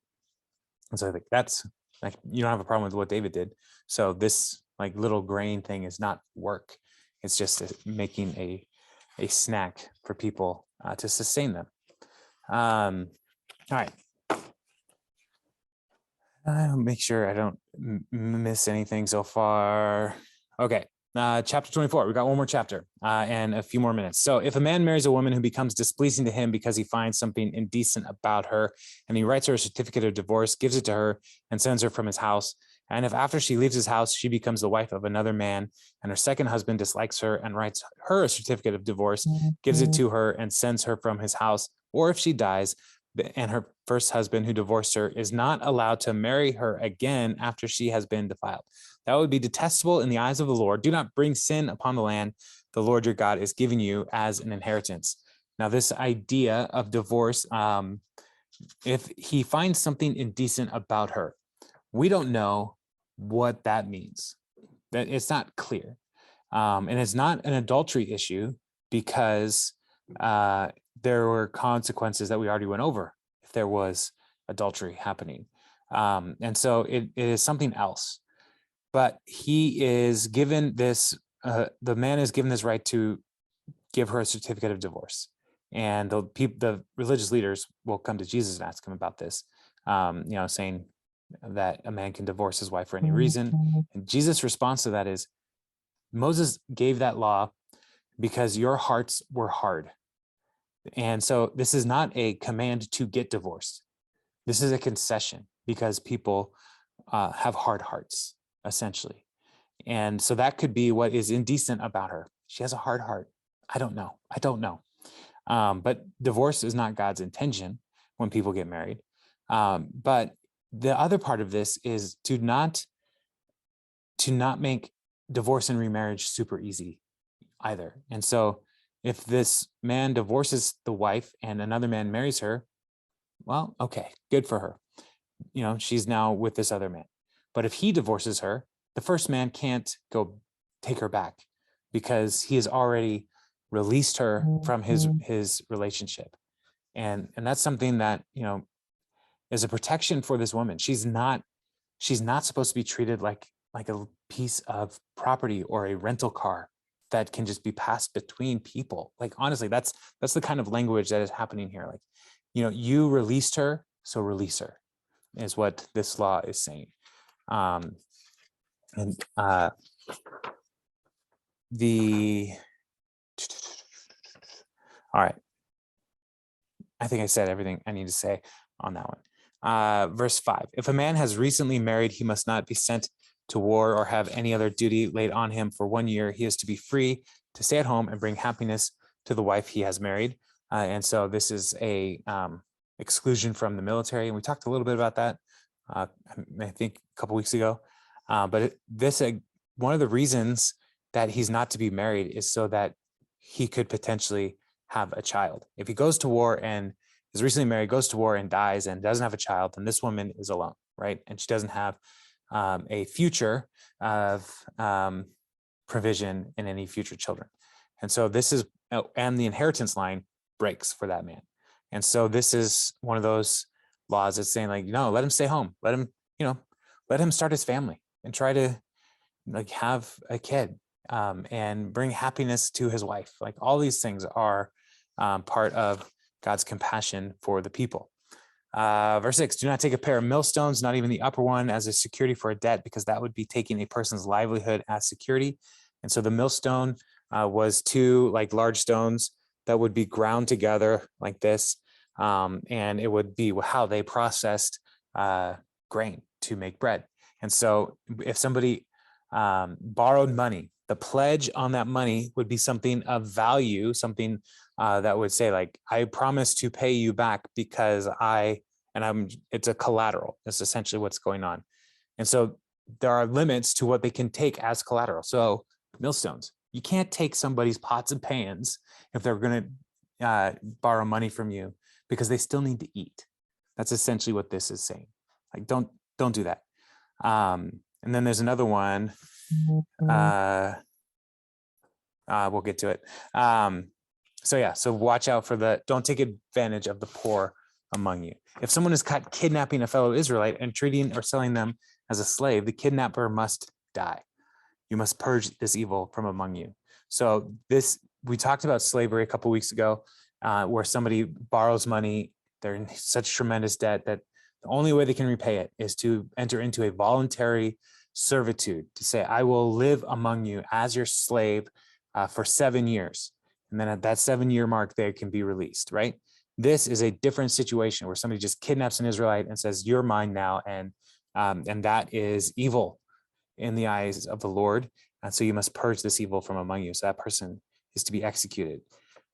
And so I think that's like, you don't have a problem with what David did. So this like little grain thing is not work. It's just making a snack for people to sustain them. All right. I'll make sure I don't miss anything so far. Okay. Chapter 24. We got one more chapter and a few more minutes. So if a man marries a woman who becomes displeasing to him because he finds something indecent about her, and he writes her a certificate of divorce, gives it to her, and sends her from his house, and if after she leaves his house, she becomes the wife of another man, and her second husband dislikes her and writes her a certificate of divorce, gives it to her, and sends her from his house, or if she dies, and her first husband who divorced her is not allowed to marry her again after she has been defiled, that would be detestable in the eyes of the Lord. Do not bring sin upon the land the Lord your God is giving you as an inheritance. Now, this idea of divorce, if he finds something indecent about her, we don't know what that means. That it's not clear. And it's not an adultery issue because there were consequences that we already went over if there was adultery happening. And so it is something else. But he is given this, the man is given this right to give her a certificate of divorce. And the religious leaders will come to Jesus and ask him about this, saying that a man can divorce his wife for any reason. And Jesus' response to that is, Moses gave that law because your hearts were hard. And so this is not a command to get divorced. This is a concession because people have hard hearts, essentially. And so that could be what is indecent about her. She has a hard heart. I don't know. But divorce is not God's intention when people get married. But the other part of this is to not make divorce and remarriage super easy either. And so if this man divorces the wife and another man marries her, well, okay, good for her. She's now with this other man. But if he divorces her, the first man can't go take her back because he has already released her from his relationship. And that's something that, is a protection for this woman. She's not supposed to be treated like a piece of property or a rental car that can just be passed between people. Like, honestly, that's the kind of language that is happening here. Like, you released her, so release her, is what this law is saying. All right. I think I said everything I need to say on that one. Verse 5, if a man has recently married, he must not be sent to war or have any other duty laid on him for 1 year. He is to be free to stay at home and bring happiness to the wife he has married. And so this is a exclusion from the military. And we talked a little bit about that, I think a couple weeks ago. But one of the reasons that he's not to be married is so that he could potentially have a child. If he goes to war and is recently married, goes to war and dies and doesn't have a child, then this woman is alone, right? And she doesn't have a future of provision in any future children. And so this is, and the inheritance line breaks for that man. And so this is one of those laws that's saying, like, no, let him stay home. Let him start his family and try to have a kid and bring happiness to his wife. Like, all these things are part of God's compassion for the people. Verse 6, do not take a pair of millstones, not even the upper one, as a security for a debt, because that would be taking a person's livelihood as security. And so the millstone was two large stones that would be ground together like this. And it would be how they processed grain to make bread. And so if somebody borrowed money, the pledge on that money would be something of value, something that would say, like, I promise to pay you back because it's a collateral. That's essentially what's going on. And so there are limits to what they can take as collateral. So millstones, you can't take somebody's pots and pans if they're going to borrow money from you, because they still need to eat. That's essentially what this is saying. Like, don't do that. And then there's another one. We'll get to it. So watch out for don't take advantage of the poor among you. If someone is caught kidnapping a fellow Israelite and treating or selling them as a slave, the kidnapper must die. You must purge this evil from among you. So we talked about slavery a couple weeks ago, where somebody borrows money. They're in such tremendous debt that the only way they can repay it is to enter into a voluntary servitude, to say, I will live among you as your slave for 7 years. And then at that 7-year mark, they can be released, right? This is a different situation where somebody just kidnaps an Israelite and says, you're mine now. And that is evil in the eyes of the Lord. And so you must purge this evil from among you. So that person is to be executed.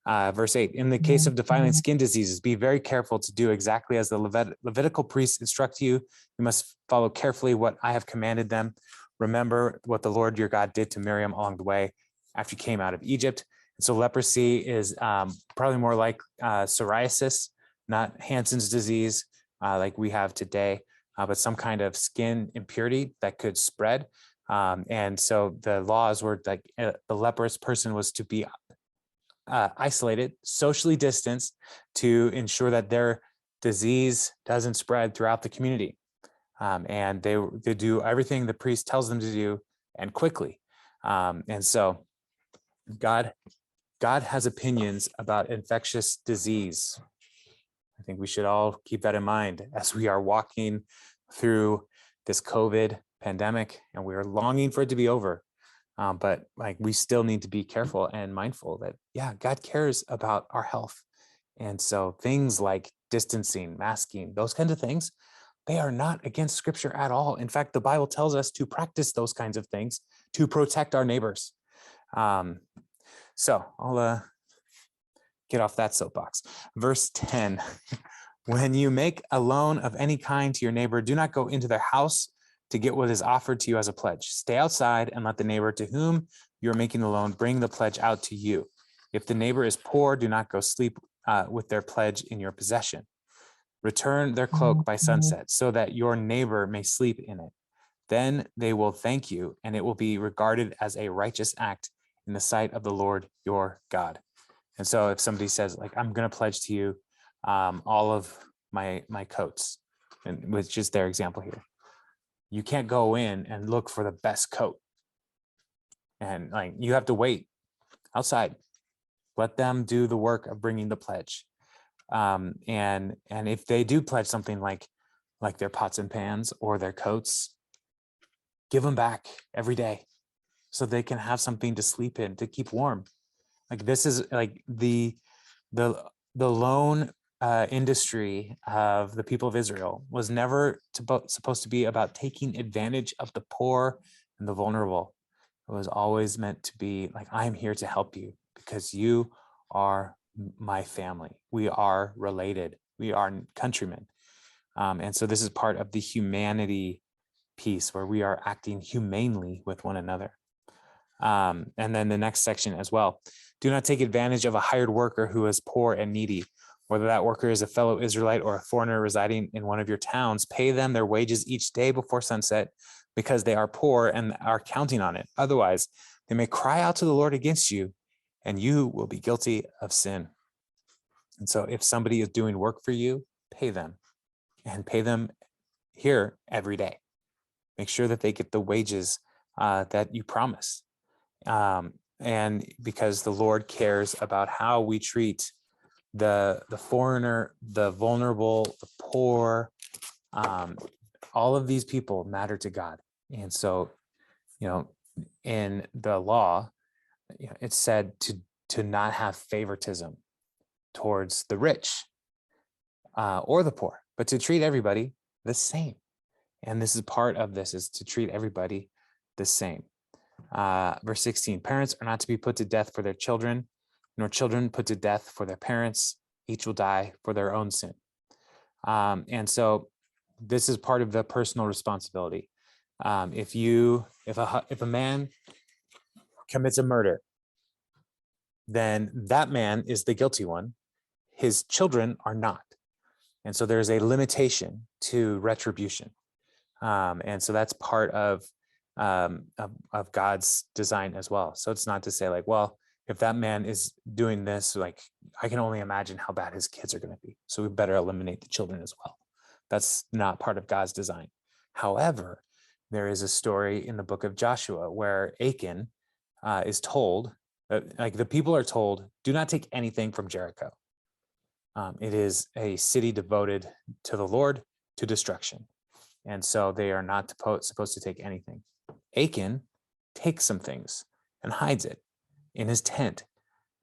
Verse 8, in the case of defiling skin diseases, be very careful to do exactly as the Levitical priests instruct you. You must follow carefully what I have commanded them. Remember what the Lord your God did to Miriam along the way after you came out of Egypt. And so leprosy is probably more like psoriasis, not Hansen's disease like we have today. but some kind of skin impurity that could spread. And so the laws were like the leprous person was to be isolated, socially distanced, to ensure that their disease doesn't spread throughout the community. And they do everything the priest tells them to do, and quickly. And so God has opinions about infectious disease. I think we should all keep that in mind as we are walking through this COVID pandemic, and we are longing for it to be over. But like, we still need to be careful and mindful that, yeah, God cares about our health. And so things like distancing, masking, those kinds of things, they are not against scripture at all. In fact, the Bible tells us to practice those kinds of things to protect our neighbors. So I'll get off that soapbox. Verse 10, when you make a loan of any kind to your neighbor, do not go into their house to get what is offered to you as a pledge. Stay outside and let the neighbor to whom you're making the loan bring the pledge out to you. If the neighbor is poor, do not go sleep with their pledge in your possession. Return their cloak by sunset so that your neighbor may sleep in it. Then they will thank you, and it will be regarded as a righteous act in the sight of the Lord your God. And so if somebody says, like, I'm going to pledge to you all of my coats, and which is their example here, you can't go in and look for the best coat. And like, you have to wait outside. Let them do the work of bringing the pledge. And if they do pledge something like their pots and pans or their coats, give them back every day so they can have something to sleep in, to keep warm. Like, this is like the loan industry of the people of Israel was never supposed to be about taking advantage of the poor and the vulnerable. It was always meant to be like, I'm here to help you because you are my family. We are related. We are countrymen. And so this is part of the humanity piece where we are acting humanely with one another. And then the next section as well. Do not take advantage of a hired worker who is poor and needy. Whether that worker is a fellow Israelite or a foreigner residing in one of your towns, pay them their wages each day before sunset because they are poor and are counting on it. Otherwise, they may cry out to the Lord against you, and you will be guilty of sin. And so if somebody is doing work for you, pay them, and pay them here every day. Make sure that they get the wages that you promise. And because the Lord cares about how we treat the foreigner, the vulnerable, the poor, all of these people matter to God. And so, in the law, it's said to not have favoritism towards the rich or the poor, but to treat everybody the same. And this is part of this, is to treat everybody the same. Verse 16, parents are not to be put to death for their children, nor children put to death for their parents. Each will die for their own sin. And so this is part of the personal responsibility. If a man commits a murder, then that man is the guilty one. His children are not. And so there's a limitation to retribution. And so that's part of God's design as well. So it's not to say like, well, if that man is doing this, like, I can only imagine how bad his kids are going to be. So we better eliminate the children as well. That's not part of God's design. However, there is a story in the book of Joshua where Achan is told, like, the people are told, do not take anything from Jericho. It is a city devoted to the Lord, to destruction. And so they are not supposed to take anything. Achan takes some things and hides it in his tent.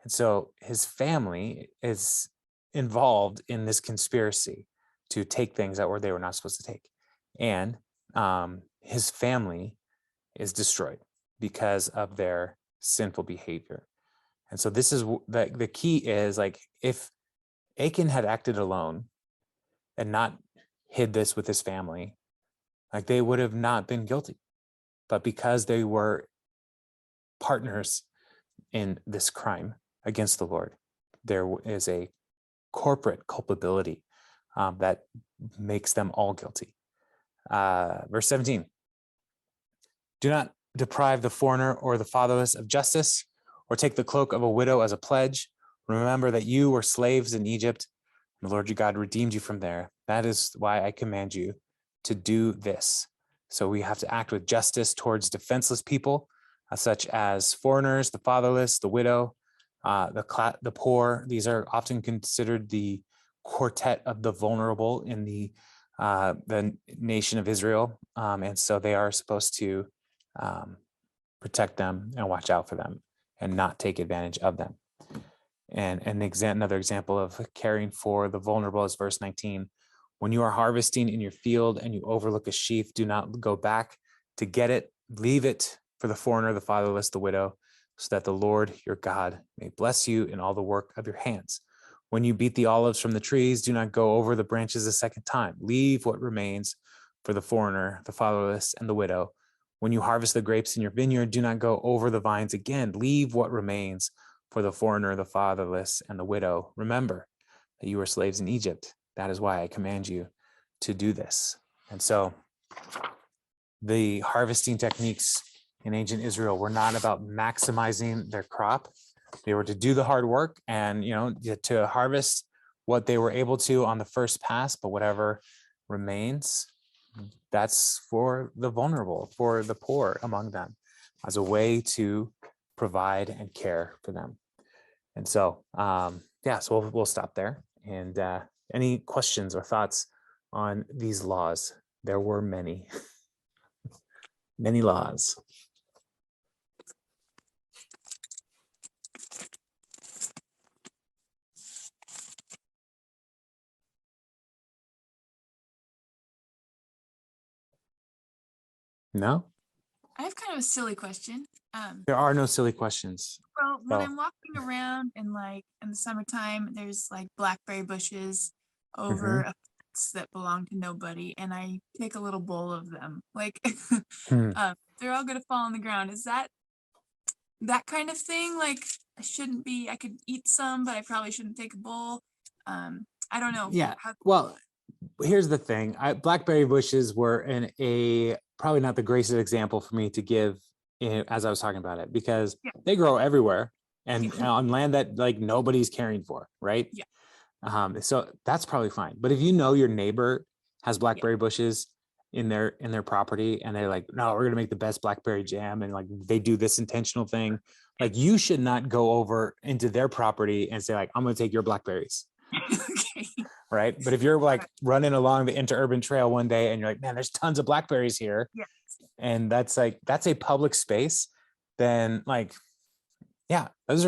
And so his family is involved in this conspiracy to take things that they were not supposed to take. And his family is destroyed because of their sinful behavior. And so this is the key is, like, if Achan had acted alone and not hid this with his family, like, they would have not been guilty. But because they were partners in this crime against the Lord, there is a corporate culpability that makes them all guilty. Verse 17. Do not deprive the foreigner or the fatherless of justice, or take the cloak of a widow as a pledge. Remember that you were slaves in Egypt, and the Lord your God redeemed you from there. That is why I command you to do this. So we have to act with justice towards defenseless people, such as foreigners, the fatherless, the widow, the poor. These are often considered the quartet of the vulnerable in the nation of Israel, and so they are supposed to protect them and watch out for them and not take advantage of them. And another example of caring for the vulnerable is verse 19. When you are harvesting in your field and you overlook a sheaf, do not go back to get it. Leave it for the foreigner, the fatherless, the widow, so that the Lord your God may bless you in all the work of your hands. When you beat the olives from the trees, do not go over the branches a second time. Leave what remains for the foreigner, the fatherless, and the widow. When you harvest the grapes in your vineyard, do not go over the vines again. Leave what remains for the foreigner, the fatherless, and the widow. Remember that you were slaves in Egypt. That is why I command you to do this. And so the harvesting techniques in ancient Israel were not about maximizing their crop. They were to do the hard work and, to harvest what they were able to on the first pass, but whatever remains, that's for the vulnerable, for the poor among them, as a way to provide and care for them. And so, so we'll stop there. And any questions or thoughts on these laws? There were many, many laws. No? I have kind of a silly question. There are no silly questions. Well, when I'm walking around and in the summertime, there's like blackberry bushes over a fence that belong to nobody, and I take a little bowl of them. They're all gonna fall on the ground. Is that kind of thing? Like, I could eat some, but I probably shouldn't take a bowl. I don't know. Yeah. Well, here's the thing. Blackberry bushes were probably not the greatest example for me to give as I was talking about it, because they grow everywhere and on land that like nobody's caring for, right? Yeah. So that's probably fine. But if you know your neighbor has blackberry bushes in their property and they're like, no, we're gonna make the best blackberry jam, and like they do this intentional thing, like you should not go over into their property and say like, I'm gonna take your blackberries. Okay. Right. But if you're like running along the interurban trail one day and you're like, man, there's tons of blackberries here. Yeah. And that's a public space, then like, yeah, those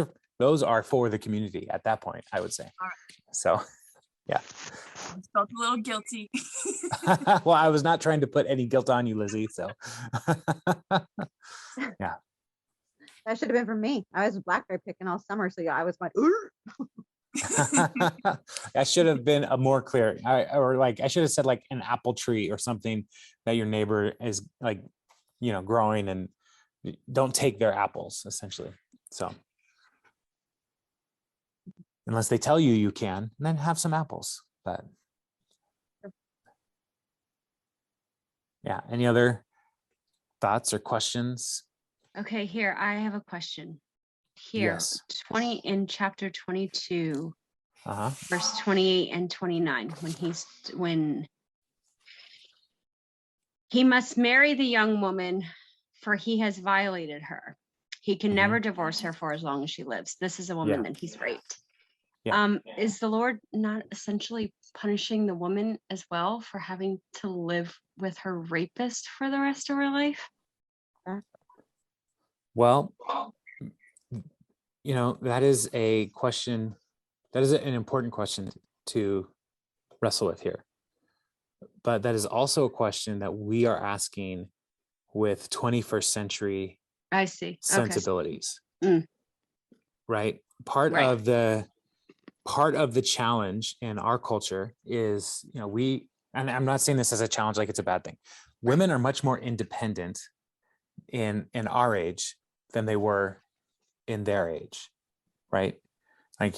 are for the community at that point, I would say. All right. So, yeah. I felt a little guilty. Well, I was not trying to put any guilt on you, Lizzie. So, yeah. That should have been for me. I was blackberry picking all summer, so I was like, that should have been a more clear, I should have said like an apple tree or something that your neighbor is like, growing, and don't take their apples, essentially. So unless they tell you can, then have some apples. But yeah, any other thoughts or questions? Okay, here I have a question. Here, Yes. 20 in chapter 22, verse 28 and 29, when he must marry the young woman, for he has violated her. He can never divorce her for as long as she lives. This is a woman that he's raped. Is the Lord not essentially punishing the woman as well for having to live with her rapist for the rest of her life? Well, that is a question. That is an important question to wrestle with here. But that is also a question that we are asking with 21st century sensibilities. Okay. Right? Part of the challenge in our culture is, and I'm not saying this as a challenge like it's a bad thing. Women are much more independent in our age than they were in their age, right? Like,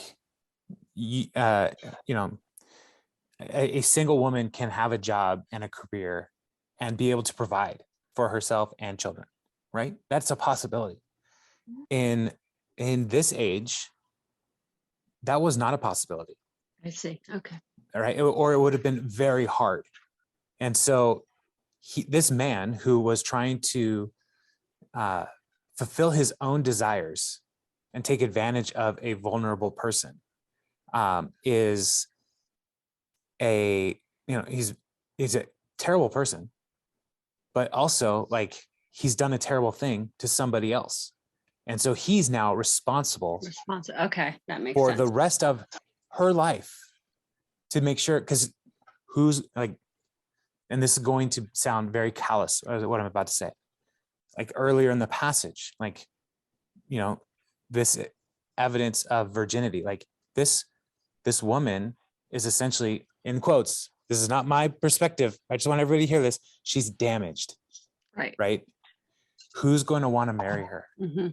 a single woman can have a job and a career and be able to provide for herself and children, right? That's a possibility. In this age, that was not a possibility. I see. Okay. All right. Or it would have been very hard. And so this man who was trying to fulfill his own desires and take advantage of a vulnerable person is he's a terrible person, but also like he's done a terrible thing to somebody else. And so he's now responsible Okay, that makes for sense. the rest of her life to make sure, because who's like, and this is going to sound very callous, what I'm about to say. Like earlier in the passage, like, this evidence of virginity, like this woman is essentially, in quotes, this is not my perspective, I just want everybody to hear this, she's damaged. Right? Who's going to want to marry her? Mm-hmm.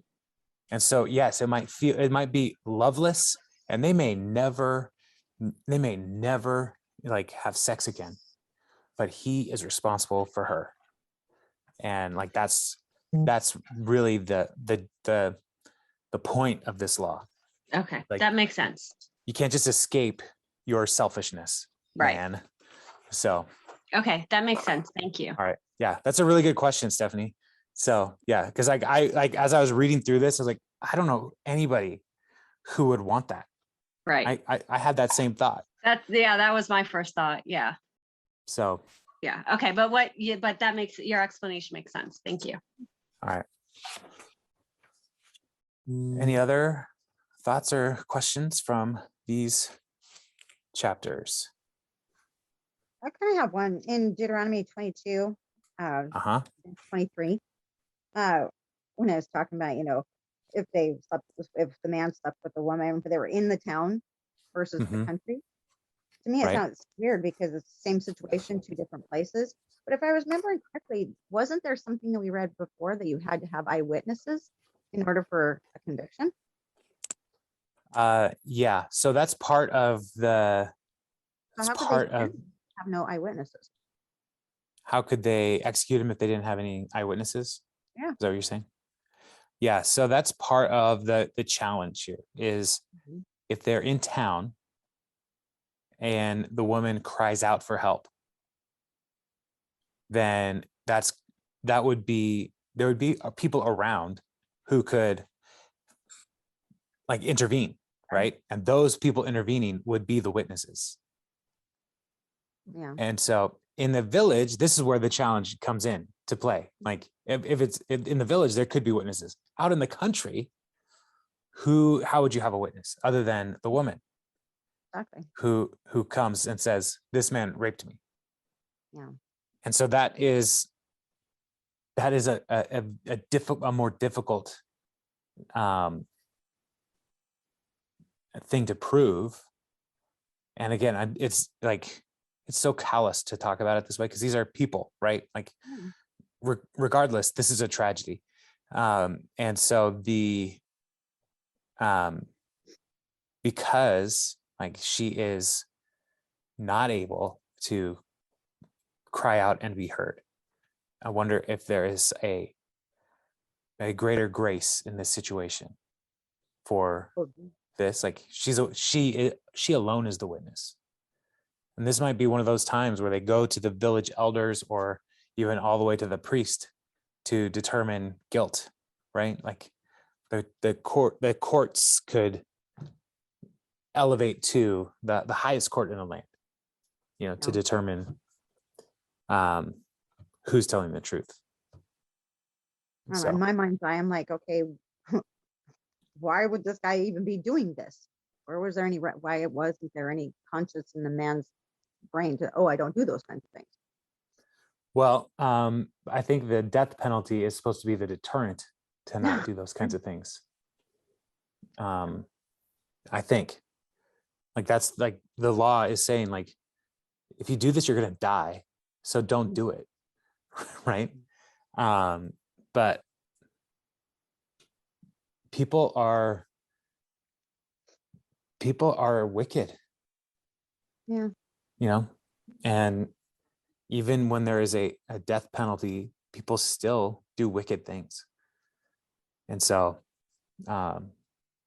And so, yes, it might be loveless, and they may never like have sex again, but he is responsible for her. And like, that's really the point of this law. Okay, Like, that makes sense. You can't just escape your selfishness, right? Man. So. Okay, that makes sense. Thank you. All right. Yeah, that's a really good question, Stephanie. So yeah, because like I as I was reading through this, I was like, I don't know anybody who would want that. Right. I had that same thought. That was my first thought. Yeah. So. Yeah. Okay. But that makes your explanation makes sense. Thank you. All right. Any other thoughts or questions from these chapters? I kind of have one in Deuteronomy 22, 23. When I was talking about, if the man slept with the woman, but they were in the town versus the country. To me, it sounds weird because it's the same situation, two different places. But if I was remembering correctly, wasn't there something that we read before that you had to have eyewitnesses in order for a conviction? Yeah. So that's part of the. So how could they have no eyewitnesses? How could they execute him if they didn't have any eyewitnesses? Yeah. Is that what you're saying? Yeah. So that's part of the challenge here is if they're in town and the woman cries out for help, then there would be people around who could like intervene, right? And those people intervening would be the witnesses. Yeah. And so in the village, this is where the challenge comes in to play. Like if it's in the village, there could be witnesses. Out in the country, how would you have a witness other than the woman? Exactly. Who comes and says, this man raped me. Yeah. And so that is a more difficult thing to prove. And again, it's like, it's so callous to talk about it this way because these are people, right? Like regardless, this is a tragedy. And so because like she is not able to cry out and be heard, I wonder if there is a greater grace in this situation for this. Like she alone is the witness. And this might be one of those times where they go to the village elders or even all the way to the priest to determine guilt, right? Like the courts could elevate to the highest court in the land, to determine who's telling the truth. So. In my mind's eye, I'm like, okay, why would this guy even be doing this? Or was there wasn't there any conscience in the man's brain to, I don't do those kinds of things? Well, I think the death penalty is supposed to be the deterrent to not do those kinds of things. I think like that's like the law is saying, like, if you do this, you're going to die. So don't do it. Right. But people are wicked. Yeah. And even when there is a death penalty, people still do wicked things. And so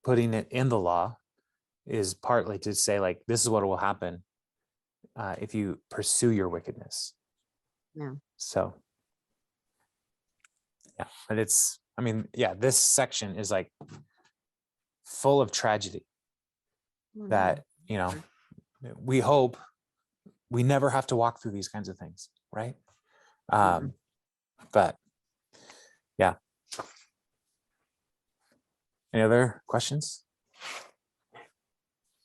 putting it in the law is partly to say, like, this is what will happen if you pursue your wickedness. Yeah. So, yeah, but it's, I mean, yeah, this section is like full of tragedy that, you know, we hope we never have to walk through these kinds of things, right? But yeah. Any other questions?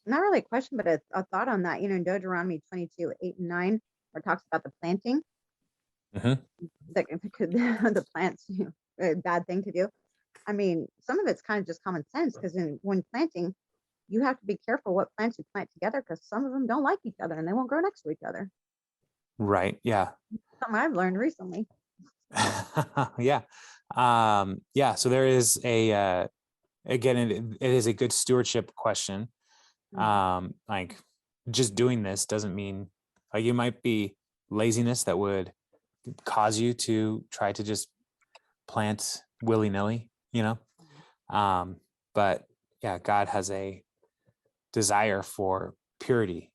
Not really a question, but a thought on that. In Deuteronomy 22:8 and 9, where it talks about the planting, Mm-hmm. the plants, a bad thing to do. I mean, some of it's kind of just common sense, because when planting, you have to be careful what plants you plant together, because some of them don't like each other and they won't grow next to each other. Right. Yeah. Something I've learned recently. Yeah. Yeah. So there is a, again, it is a good stewardship question. Like, just doing this doesn't mean, like, you might be laziness that would cause you to try to just plant willy-nilly, but yeah, God has a desire for purity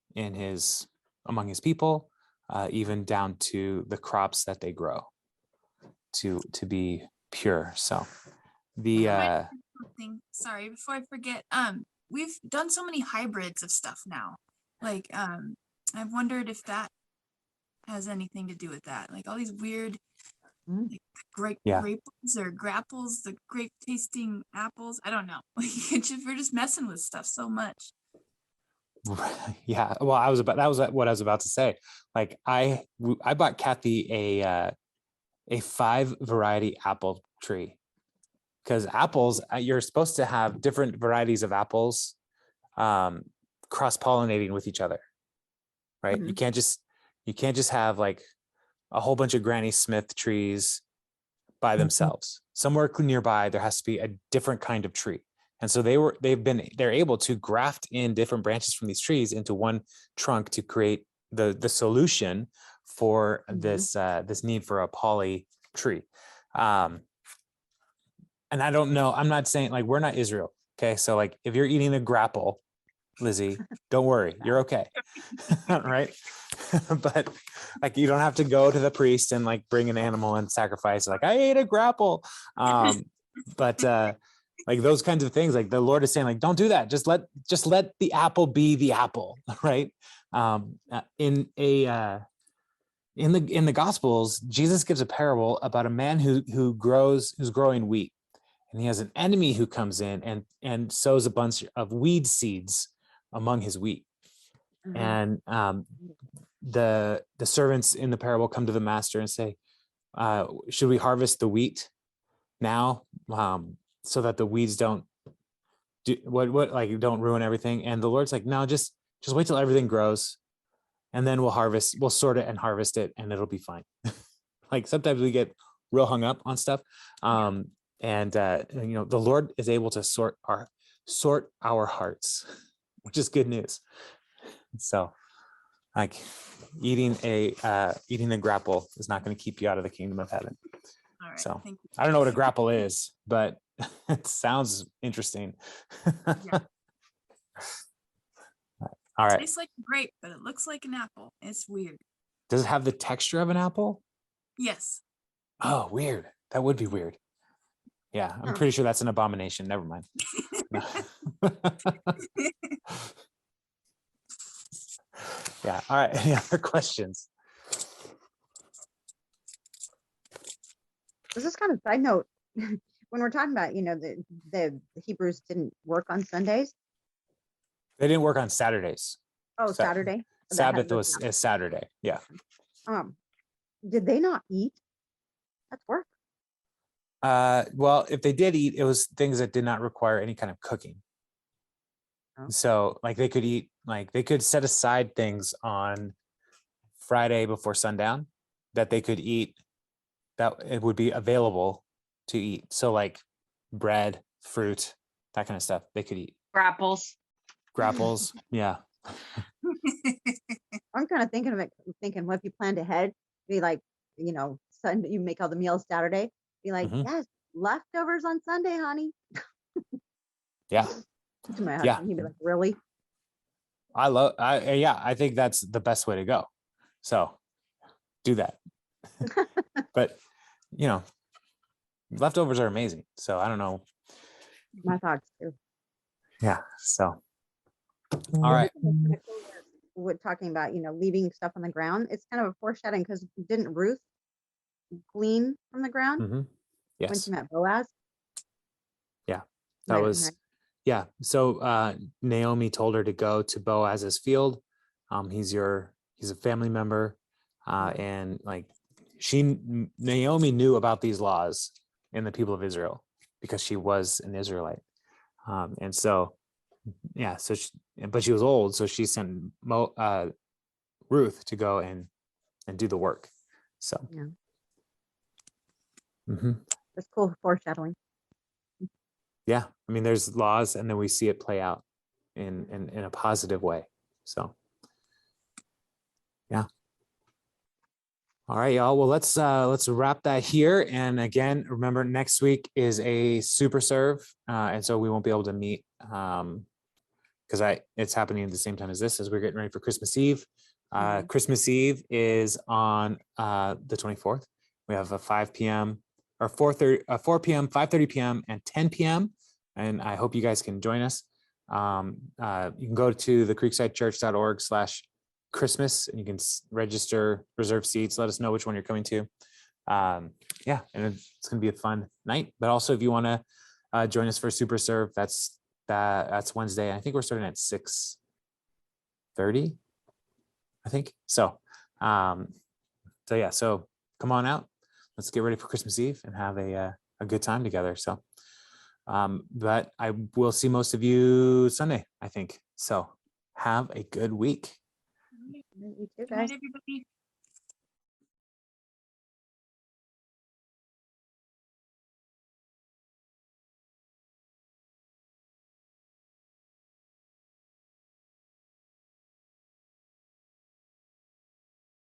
among his people, even down to the crops that they grow to be pure. So sorry, before I forget, we've done so many hybrids of stuff now. Like, I've wondered if that has anything to do with that. Like all these weird, like, grapes or grapples, the grape tasting apples. I don't know. Like, we're just messing with stuff so much. Yeah. Well, that was what I was about to say. Like, I bought Kathy a 5 variety apple tree, because apples, you're supposed to have different varieties of apples cross-pollinating with each other, right? Mm-hmm. You can't just have like a whole bunch of Granny Smith trees by themselves. Somewhere nearby there has to be a different kind of tree. And so they're able to graft in different branches from these trees into one trunk to create the solution for this need for a poly tree. And I don't know, I'm not saying, like, we're not Israel. Okay. So, like, if you're eating a grapple, Lizzie, don't worry, you're okay. Right. But, like, you don't have to go to the priest and, like, bring an animal and sacrifice, like, I ate a grapple. But like, those kinds of things, like, the Lord is saying, like, don't do that. Just let the apple be the apple. Right. In the Gospels, Jesus gives a parable about a man who's growing wheat, and he has an enemy who comes in and sows a bunch of weed seeds among his wheat. And the servants in the parable come to the master and say, should we harvest the wheat now, so that the weeds don't don't ruin everything? And the Lord's like, no, just wait till everything grows, and then we'll sort it and harvest it, and it'll be fine. Like, sometimes we get real hung up on stuff. And the Lord is able to sort our hearts, which is good news. So, like, eating a grapple is not going to keep you out of the kingdom of heaven. All right, so thank you. I don't know what a grapple is, but it sounds interesting. Yeah. All right. It tastes like a grape, but it looks like an apple. It's weird. Does it have the texture of an apple? Yes. Oh, weird. That would be weird. Yeah, I'm pretty sure that's an abomination. Never mind. Yeah. All right. Any other questions? This is kind of side note. When we're talking about, the Hebrews didn't work on Sundays. They didn't work on Saturdays. Oh, Saturday. Sabbath is Saturday. Yeah. Did they not eat? That's work. Well, if they did eat, it was things that did not require any kind of cooking. Oh. So, like, they could eat, like, they could set aside things on Friday before sundown that they could eat, that it would be available to eat. So, like, bread, fruit, that kind of stuff they could eat. Grapples. Yeah. I'm kind of thinking, what if you planned ahead Be like, Sunday, you make all the meals Saturday. Be like, yes, leftovers on Sunday, honey. Yeah. To my husband, he'd be like, really? I think that's the best way to go. So do that. But leftovers are amazing. So I don't know. My thoughts too. Yeah. So all right. We're talking about, leaving stuff on the ground. It's kind of a foreshadowing because didn't Ruth glean from the ground Yes. when she met Boaz? Yeah. That was, yeah. So Naomi told her to go to Boaz's field. He's a family member. And like Naomi knew about these laws in the people of Israel because she was an Israelite. And so, yeah, but she was old. So she sent Ruth to go and do the work. So, yeah. Mm-hmm. That's cool foreshadowing. Yeah. I mean, there's laws and then we see it play out in a positive way. So, yeah. All right, y'all. Well, let's wrap that here. And again, remember next week is a super serve. And so we won't be able to meet because it's happening at the same time as this as we're getting ready for Christmas Eve. Christmas Eve is on the 24th. We have a 5 p.m. or 4 p.m., 5:30 p.m. and 10 p.m. And I hope you guys can join us. You can go to the creeksidechurch.org/Christmas and you can reserve seats. Let us know which one you're coming to. And it's going to be a fun night. But also, if you want to join us for Super Serve, that's Wednesday. I think we're starting at 6:30. I think so. So come on out. Let's get ready for Christmas Eve and have a good time together. So, but I will see most of you Sunday, I think. So have a good week. You too, Good guys. night, everybody.